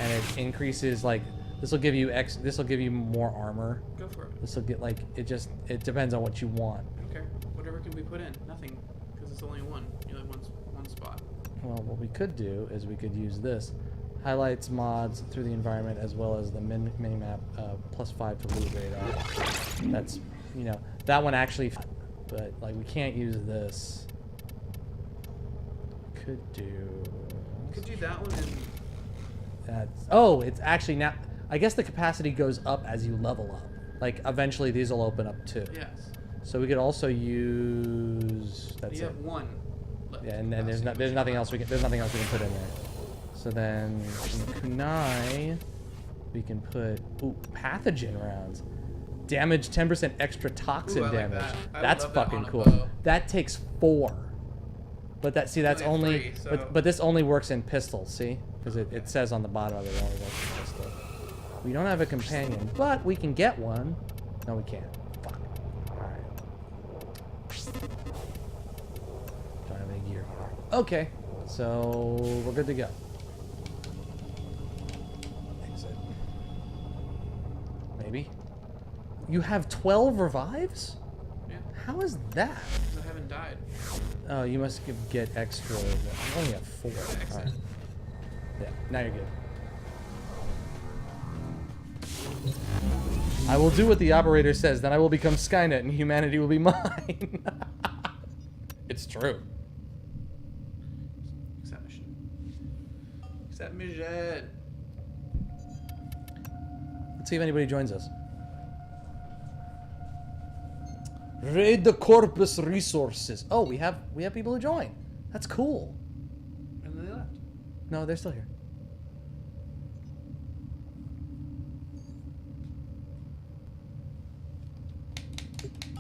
Speaker 1: and it increases like this will give you this will give you more armor.
Speaker 2: Go for it.
Speaker 1: This will get like it depends on what you want.
Speaker 2: Okay. Whatever can we put in? Nothing, because it's only one. You only one spot.
Speaker 1: Well, what we could do is we could use this. Highlights mods through the environment as well as the minimap +5 to loot radar. That's, you know, that one actually, but like we can't use this. Could do.
Speaker 2: Could do that one and
Speaker 1: That's, oh, it's actually now, I guess the capacity goes up as you level up. Like eventually these will open up too.
Speaker 2: yes.
Speaker 1: So we could also use, that's
Speaker 2: You
Speaker 1: it.
Speaker 2: have one. Left
Speaker 1: Yeah, and then there's nothing else we can put in there. So then in kunai, we can put pathogen rounds. Damage 10% extra toxin
Speaker 2: Ooh, I like
Speaker 1: damage.
Speaker 2: that. I would
Speaker 1: That's
Speaker 2: love that
Speaker 1: fucking
Speaker 2: on a
Speaker 1: cool.
Speaker 2: bow.
Speaker 1: That takes 4. But that's
Speaker 2: only have
Speaker 1: only
Speaker 2: 3, so-
Speaker 1: but this only works in pistols, see? Because it says on the bottom of it only works in pistol. We don't have a companion, but we can get one. No, we can't. Fuck. Alright. Don't have any gear here. Okay, so we're good to go. Exit. Maybe. You have 12 revives?
Speaker 2: Yeah.
Speaker 1: How is that?
Speaker 2: 'Cause I haven't died.
Speaker 1: Oh, you must get extra. I only have 4.
Speaker 2: Exit.
Speaker 1: Alright. Yeah, now you're good. I will do what the operator says, then I will become Skynet and humanity will be mine. It's true.
Speaker 2: Accept mission. Accept mission.
Speaker 1: Let's see if anybody joins us. Raid the Corpus resources. Oh, we have people who join. That's cool.
Speaker 2: And then they left.
Speaker 1: No, they're still here.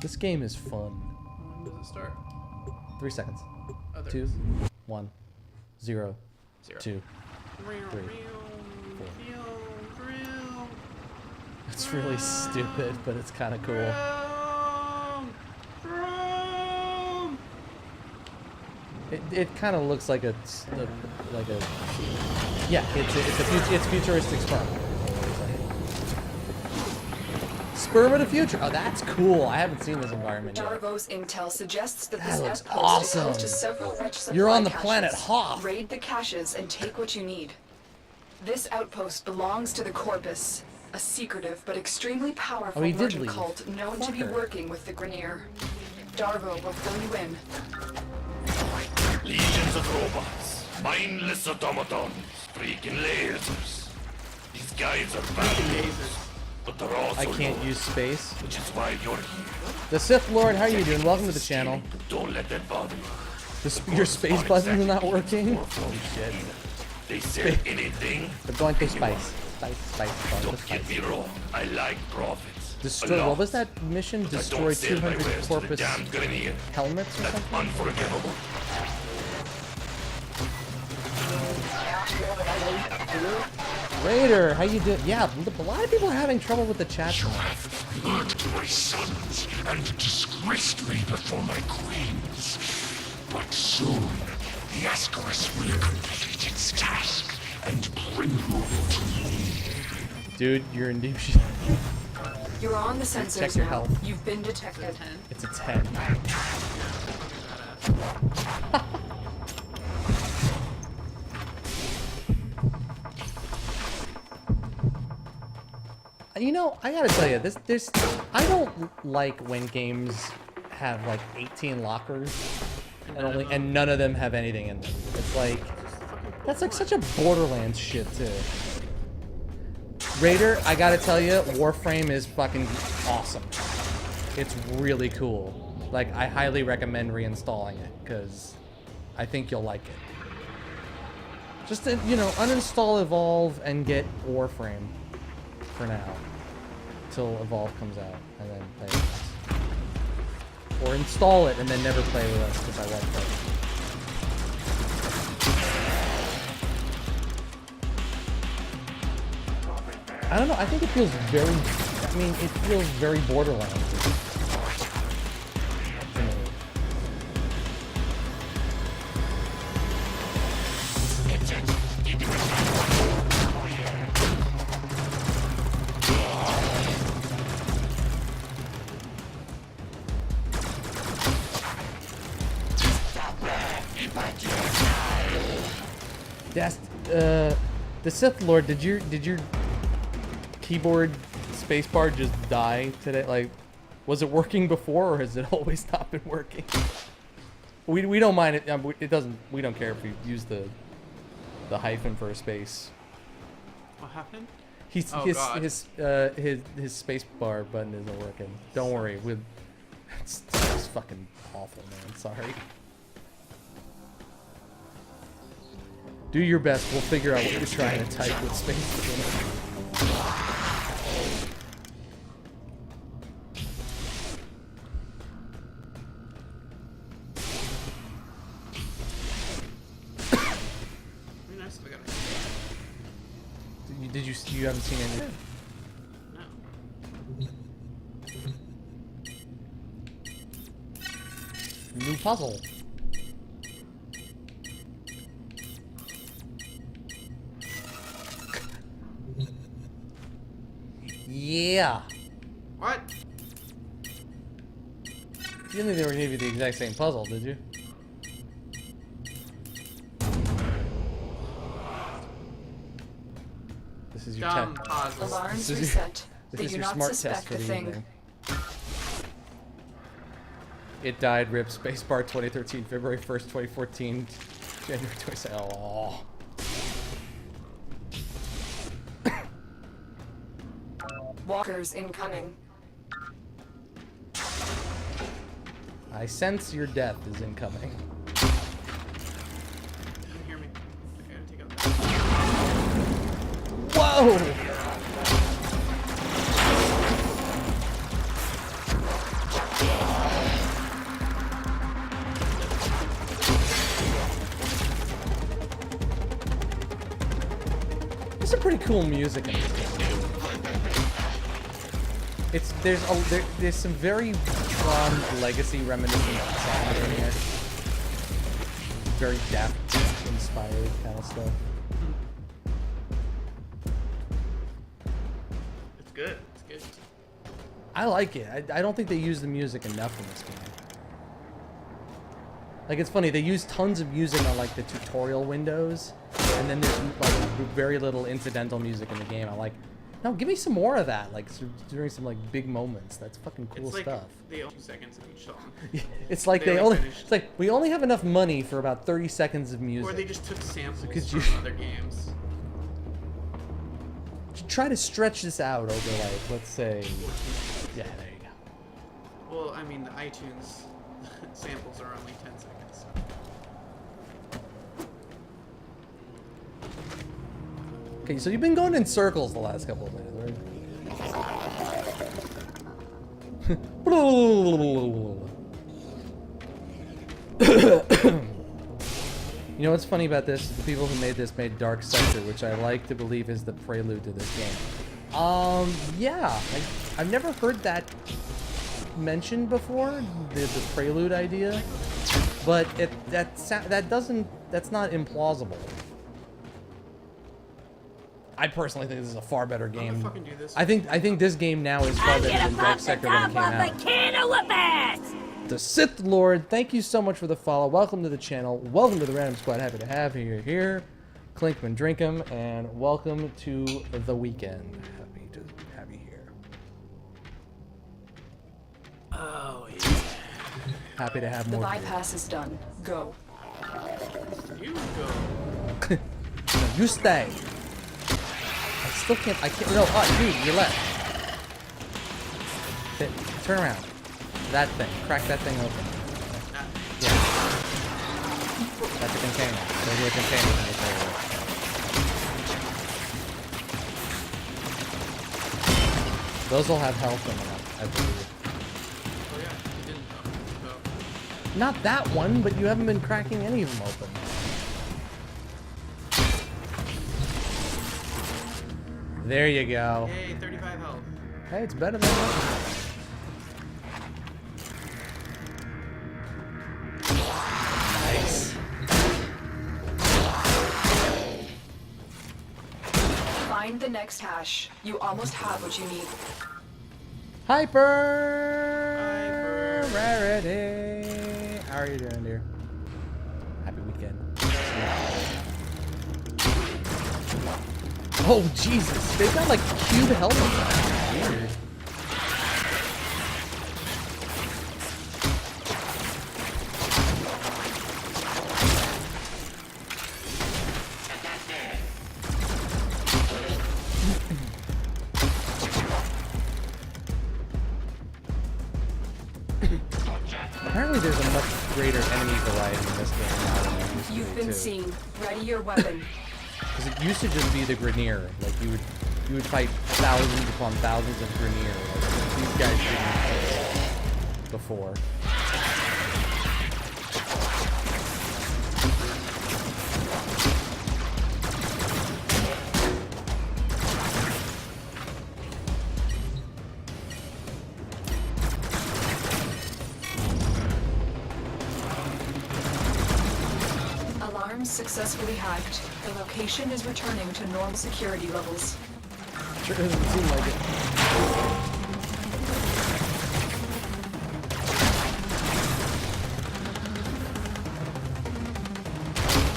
Speaker 1: This game is fun.
Speaker 2: When does it start?
Speaker 1: 3 seconds.
Speaker 2: Oh, there
Speaker 1: 2,
Speaker 2: it is.
Speaker 1: 1, 0,
Speaker 2: 0.
Speaker 1: 2. Three, 4. It's really stupid, but it's kind of cool. It kind of looks like a yeah. It's futuristic sperm. Sperm of the future. Oh, that's cool. I haven't seen this environment yet.
Speaker 3: Darvo's intel suggests that
Speaker 1: That
Speaker 3: this
Speaker 1: looks
Speaker 3: outpost
Speaker 1: awesome.
Speaker 3: is home to several rich supply
Speaker 1: You're on the
Speaker 3: caches.
Speaker 1: planet Hoth.
Speaker 3: Raid the caches and take what you need. This outpost belongs to the Corpus, a secretive but extremely powerful
Speaker 1: Oh, he did
Speaker 3: merchant
Speaker 1: leave.
Speaker 3: cult known to be
Speaker 1: Fucker.
Speaker 3: working with the Grenier. Darvo will fill you in.
Speaker 4: Legions of robots, mindless automatons, freaking lasers. These guys are bad, but they're also
Speaker 1: I can't
Speaker 4: loyal,
Speaker 1: use space.
Speaker 4: which is why you're here.
Speaker 1: The Sith Lord, how are you doing? Welcome to the channel.
Speaker 4: Don't let that bother you.
Speaker 1: Your space button's not working. Holy shit.
Speaker 4: They say anything.
Speaker 1: We're going to space. Going to
Speaker 4: Don't get me
Speaker 1: space.
Speaker 4: wrong. I like profits.
Speaker 1: Destroy.
Speaker 4: A
Speaker 1: What was
Speaker 4: lot.
Speaker 1: that mission?
Speaker 4: But I
Speaker 1: Destroy
Speaker 4: don't sell my
Speaker 1: 200
Speaker 4: wares to the
Speaker 1: Corpus
Speaker 4: damned Grenier.
Speaker 1: helmets or
Speaker 4: That's
Speaker 1: something?
Speaker 4: unforgivable.
Speaker 1: Raider, how you doing? Yeah, a lot of people are having trouble with the chat.
Speaker 4: You have murdered my sons and disgraced me before my queens. But soon, the Ascaris will complete its task and bring you to me.
Speaker 1: Dude, you're in deep shit.
Speaker 3: You're on the sensors
Speaker 1: Check your
Speaker 3: now.
Speaker 1: health.
Speaker 3: You've been detected.
Speaker 1: It's a 10. You know, I gotta tell you, this I don't like when games have like 18 lockers and none of them have anything in them. It's like that's like such a Borderlands shit too. Raider, I gotta tell you, Warframe is fucking awesome. It's really cool. Like, I highly recommend reinstalling it because I think you'll like it. Just to, you know, uninstall Evolve and get Warframe for now till Evolve comes out and then play with us. Or install it and then never play with us because I like that. I don't know, I think it feels very, I mean, it feels very Borderlands to me. That's, the Sith Lord, did your keyboard spacebar just die today? Like, was it working before or has it always not been working? We don't mind it. It doesn't. We don't care if we use the hyphen for a space.
Speaker 2: What happened?
Speaker 1: His space bar button isn't working. Don't worry. It's fucking awful, man. Sorry. Do your best. We'll figure out what you're trying to type with space. You haven't seen any? No. New puzzle. Yeah.
Speaker 2: What?
Speaker 1: You didn't think they were gonna give you the exact same puzzle, did you? This is your test.
Speaker 3: Alarms reset.
Speaker 1: This is your smart test for the evening. It died. RIP. Spacebar 2013, February 1st, 2014, January 27th. Oh.
Speaker 3: Walkers incoming.
Speaker 1: I sense your death is incoming.
Speaker 2: You hear me? Okay, I take out that.
Speaker 1: Whoa! There's some pretty cool music in this game. There's some very Tron Legacy reminiscent sound in here. Very Daft inspired kind of stuff.
Speaker 2: It's good. It's good.
Speaker 1: I like it. I don't think they use the music enough in this game. Like, it's funny, they use tons of music on like the tutorial windows, and then there's like very little incidental music in the game. I'm like, no, give me some more of that, like during some like big moments. That's fucking cool
Speaker 2: it's like
Speaker 1: stuff.
Speaker 2: They only 2 seconds of each song.
Speaker 1: It's like it's like we only have enough money for about 30 seconds of music.
Speaker 2: Or they just took samples
Speaker 1: So
Speaker 2: from other games.
Speaker 1: Try to stretch this out over like, let's say, yeah, there you go.
Speaker 2: Well, I mean, the iTunes samples are only 10 seconds.
Speaker 1: Okay, so you've been going in circles the last couple of minutes, right? You know what's funny about this? The people who made this made Dark Sector, which I like to believe is the prelude to this game. Yeah, I've never heard that mentioned before, the prelude idea, but that's not implausible. I personally think this is a far better game.
Speaker 2: Fucking do this.
Speaker 1: I think this game now is far better than Dark Sector when it came out.
Speaker 6: Can of whoop-ass!
Speaker 1: The Sith Lord, thank you so much for the follow. Welcome to the channel. Welcome to the Random Squad. Happy to have you here. Clink 'em and drink 'em, and welcome to the weekend. Happy to have you here. Happy to have
Speaker 3: The
Speaker 1: more. of you.
Speaker 3: bypass is done. Go.
Speaker 2: You go.
Speaker 1: No, you stay. I still can't. I can't. No, dude, you're left. Turn around. That thing. Crack that thing open. Yeah. That's a container. Those are containers in the trailer. Those will have health in them, I believe.
Speaker 2: Oh yeah, you didn't go.
Speaker 1: Not that one, but you haven't been cracking any of them open. There you go.
Speaker 2: Yay, 35 health.
Speaker 1: Hey, it's better than that. Nice.
Speaker 3: Find the next hash. You almost have what you need.
Speaker 1: Hyper rarity. How are you doing, dear? Happy weekend. Oh Jesus! They've got like cube helmets. Weird. Apparently there's a much greater enemy variety in this game now than there used to
Speaker 3: You've
Speaker 1: be,
Speaker 3: been
Speaker 1: too.
Speaker 3: seen. Ready your weapon.
Speaker 1: Because it used to just be the Grenier. Like you would fight thousands upon thousands of Grenier. Like these guys didn't exist before.
Speaker 3: Alarms successfully hacked. The location is returning to normal security levels.
Speaker 1: Sure doesn't seem like it.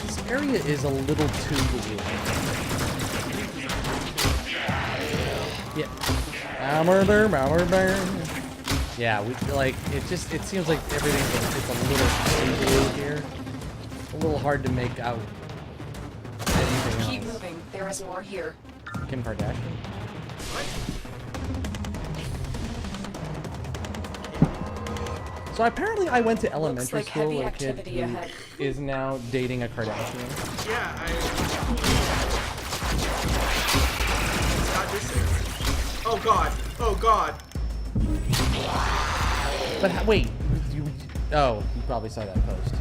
Speaker 1: This area is a little too weird. Yeah. Yeah, we like it. It seems like everything's it's a little too blue here. A little hard to make out anything
Speaker 3: Keep
Speaker 1: else.
Speaker 3: moving. There is more here.
Speaker 1: Kim Kardashian. So apparently I went to elementary
Speaker 3: like
Speaker 1: school
Speaker 3: heavy
Speaker 1: with a kid
Speaker 3: activity
Speaker 1: who
Speaker 3: ahead.
Speaker 1: is now dating a Kardashian.
Speaker 2: Yeah, God, this is... Oh god. Oh god.
Speaker 1: But wait, you probably saw that post.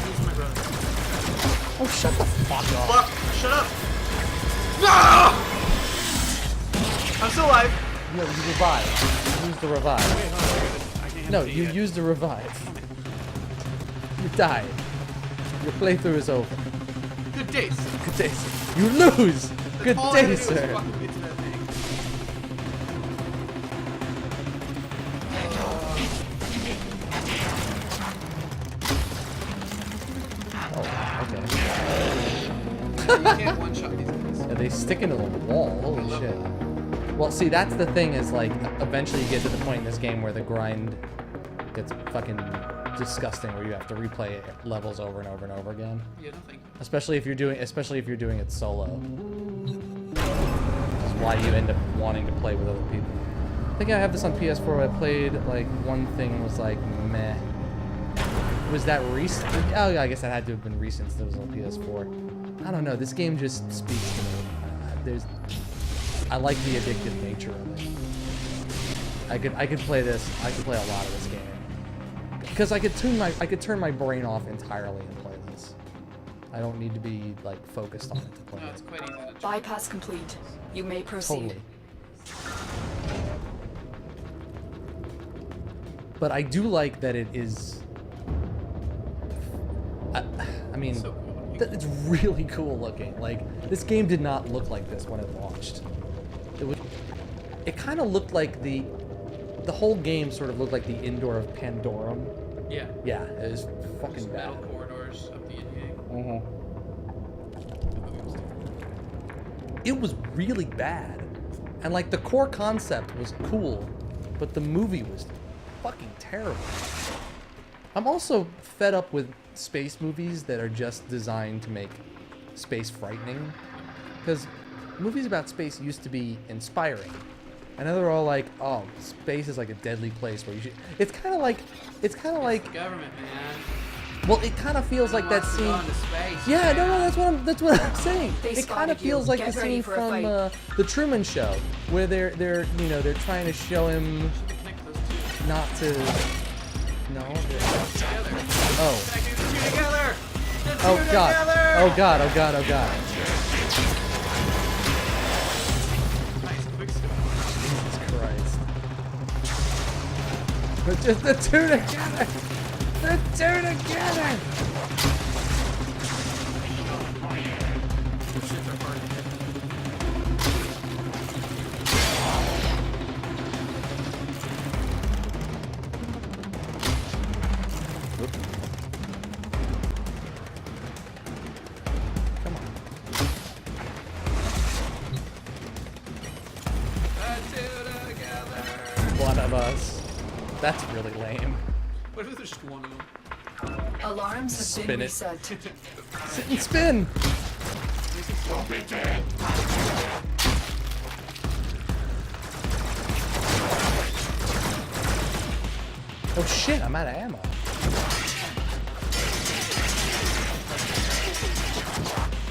Speaker 2: He's my brother.
Speaker 1: Oh, shut the fuck up.
Speaker 2: Fuck! Shut up! No! I'm still alive.
Speaker 1: No, you revived. You used the revive.
Speaker 2: Wait, hold on. I can't
Speaker 1: No,
Speaker 2: see
Speaker 1: you
Speaker 2: yet.
Speaker 1: used the revive. You died. Your playthrough is over.
Speaker 2: Good days.
Speaker 1: Good day, sir. You lose! Good
Speaker 2: All I had
Speaker 1: day,
Speaker 2: to do was
Speaker 1: sir.
Speaker 2: fucking get to that thing.
Speaker 1: Oh, okay.
Speaker 2: You can't one-shot these guys.
Speaker 1: Yeah, they stick into the wall. Holy shit. Well, see, that's the thing is, like, eventually you get to the point in this game where the grind gets fucking disgusting, where you have to replay levels over and over and over again.
Speaker 2: Yeah, no thank you.
Speaker 1: Especially if you're doing it solo. Which is why you end up wanting to play with other people. I think I have this on PS4. I played, like, one thing was like, meh. Was that recent? Oh, yeah, I guess that had to have been recent since it was on PS4. I don't know. This game just speaks to me. I like the addictive nature of it. I could play this. I could play a lot of this game because I could turn my brain off entirely and play this. I don't need to be like focused on it to play
Speaker 2: No,
Speaker 1: it.
Speaker 2: it's quite easy to
Speaker 3: Bypass complete. You may proceed.
Speaker 1: Totally. But I do like that it is. I mean,
Speaker 2: so cool.
Speaker 1: it's really cool looking. Like this game did not look like this when it launched. It kind of looked like the whole game sort of looked like the indoor of Pandorum.
Speaker 2: Yeah.
Speaker 1: Yeah, it was fucking
Speaker 2: Just
Speaker 1: bad.
Speaker 2: metal corridors up the in-game.
Speaker 1: Mhm. It was really bad, and like the core concept was cool, but the movie was fucking terrible. I'm also fed up with space movies that are just designed to make space frightening. Because movies about space used to be inspiring. And now they're all like, oh, space is like a deadly place where you should... It's kind of like...
Speaker 2: Government, man.
Speaker 1: Well, it kind of feels like that scene... Yeah, no, that's what I'm saying. It kind of feels like the scene from The Truman Show, where they're trying to show him not to... No, oh. Oh god. Oh god, oh god, oh god. Jesus Christ. The two together! The two together! One of us. That's really lame.
Speaker 2: What if there's just one of them?
Speaker 3: Alarms have
Speaker 1: Spin
Speaker 3: been
Speaker 1: it.
Speaker 3: reset.
Speaker 1: Sit and spin! Oh shit, I'm out of ammo.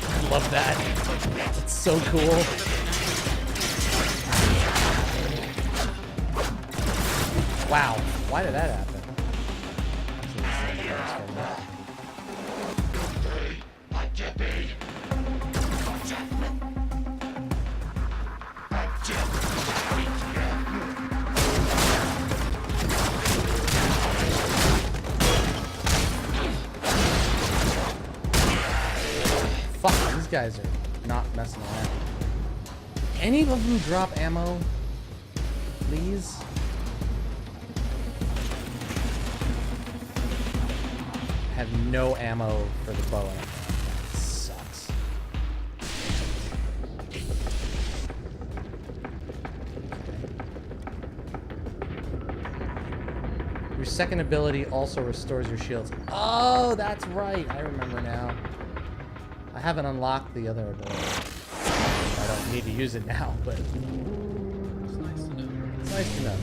Speaker 1: I love that. It's so cool. Wow, why did that happen? Fuck, these guys are not messing around. Any of them drop ammo? Please? I have no ammo for the bow and arrow. That sucks. Your second ability also restores your shields. Oh, that's right. I remember now. I haven't unlocked the other ability. I don't need to use it now, but
Speaker 2: It's nice to know.
Speaker 1: it's nice to know.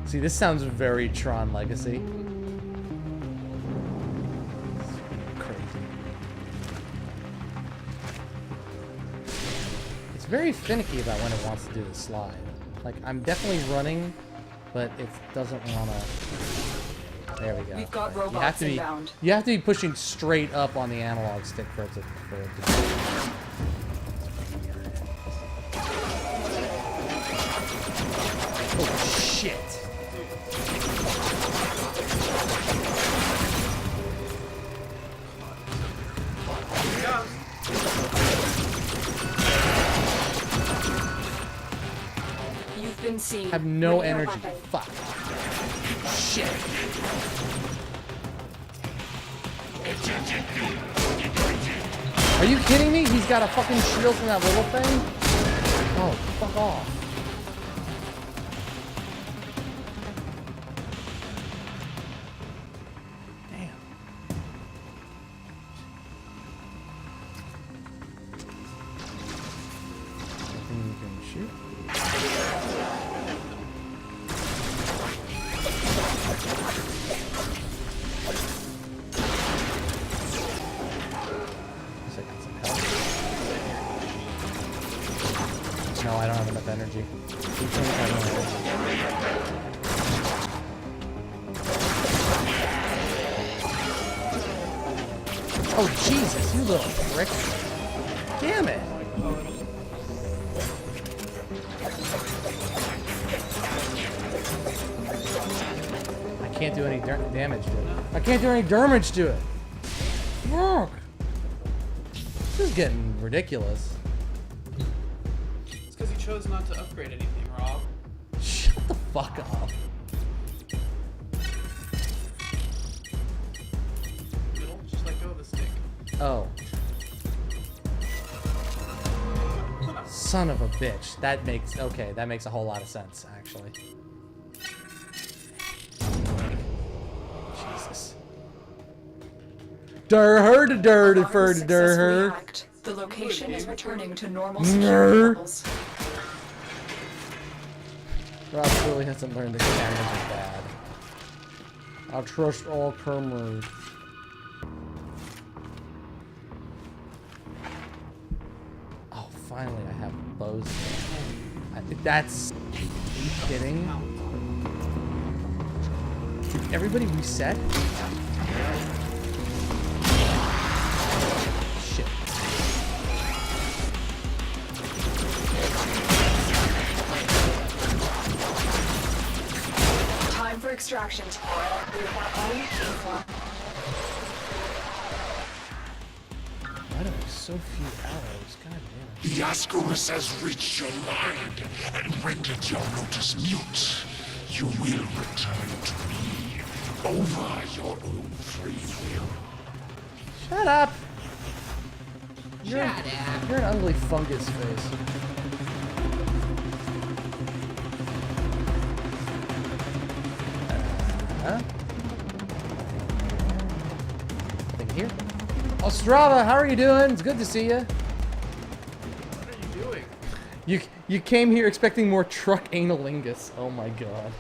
Speaker 1: See, this sounds very Tron Legacy. Crazy. It's very finicky about when it wants to do the slide. Like, I'm definitely running, but it doesn't want to... There we go.
Speaker 3: We've got
Speaker 1: You have
Speaker 3: robots
Speaker 1: to be,
Speaker 3: inbound.
Speaker 1: you have to be pushing straight up on the analog stick for it to Oh, shit.
Speaker 3: You've been seen.
Speaker 1: I have no
Speaker 3: Radio
Speaker 1: energy.
Speaker 3: weapon.
Speaker 1: Fuck. Shit. Are you kidding me? He's got a fucking shield from that little thing? Oh, fuck off. Damn. Anything you can shoot? Guess I got some health. No, I don't have enough energy. I don't have energy. Oh, Jesus, you little prick. Damn it. I can't do any damage to it. I can't do any damage to it. Fuck. This is getting ridiculous.
Speaker 2: It's because you chose not to upgrade anything, Rob.
Speaker 1: Shut the fuck up. Oh. Son of a bitch. That makes a whole lot of sense, actually. Jesus.
Speaker 3: Alarm successfully hacked. The location is returning to normal security levels.
Speaker 1: Rob clearly hasn't learned that cameras are bad. I trust all cameras. Oh, finally I have bows. That's... Are you kidding? Did everybody reset? Shit.
Speaker 3: Time for extraction, Tora. We've got all we came for.
Speaker 1: Why do I have so few arrows? God damn it.
Speaker 4: The Ascaris has reached your mind and rendered your lotus mute. You will return to me over your own free will.
Speaker 1: Shut up! You're an ugly fungus face. Nothing here. Ostrava, how are you doing? It's good to see you.
Speaker 2: What are you doing?
Speaker 1: You came here expecting more truck analingus. Oh my god.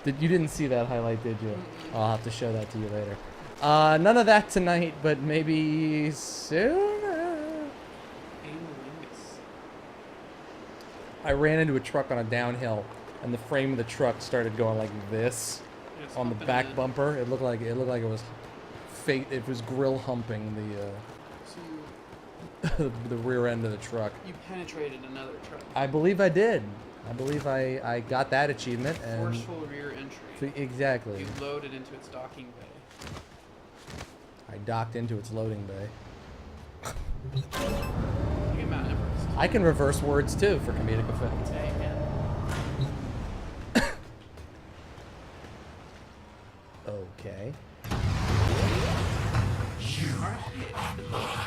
Speaker 1: You didn't see that highlight, did you? I'll have to show that to you later. None of that tonight, but maybe soon?
Speaker 2: Analingus.
Speaker 1: I ran into a truck on a downhill, and the frame of the truck started going like this
Speaker 2: It's
Speaker 1: on the
Speaker 2: humping
Speaker 1: back
Speaker 2: it.
Speaker 1: bumper. It looked like it was it was grill humping
Speaker 2: So you,
Speaker 1: the rear end of the truck.
Speaker 2: you penetrated another truck.
Speaker 1: I believe I did. I believe I got that achievement and
Speaker 2: Forceful rear entry.
Speaker 1: exactly.
Speaker 2: You loaded into its docking bay.
Speaker 1: I docked into its loading bay.
Speaker 2: You get Mount Everest.
Speaker 1: I can reverse words too for comedic effect.
Speaker 2: Yeah, you can.
Speaker 1: Okay.
Speaker 4: You are mine.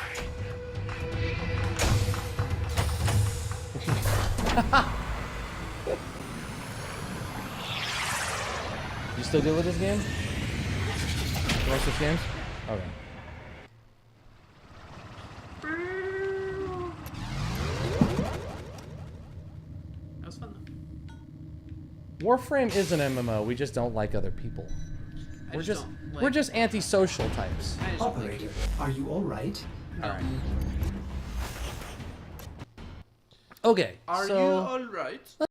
Speaker 1: You still good with this game? The rest of the games? Okay.
Speaker 2: That was fun though.
Speaker 1: Warframe is an MMO. We just don't like other people.
Speaker 2: I
Speaker 1: We're just
Speaker 2: don't like-
Speaker 1: we're just antisocial types.
Speaker 2: I just don't like
Speaker 5: Operator,
Speaker 2: you.
Speaker 5: are you all right?
Speaker 2: No.
Speaker 1: Alright. Okay.
Speaker 2: Are
Speaker 1: so
Speaker 2: you alright?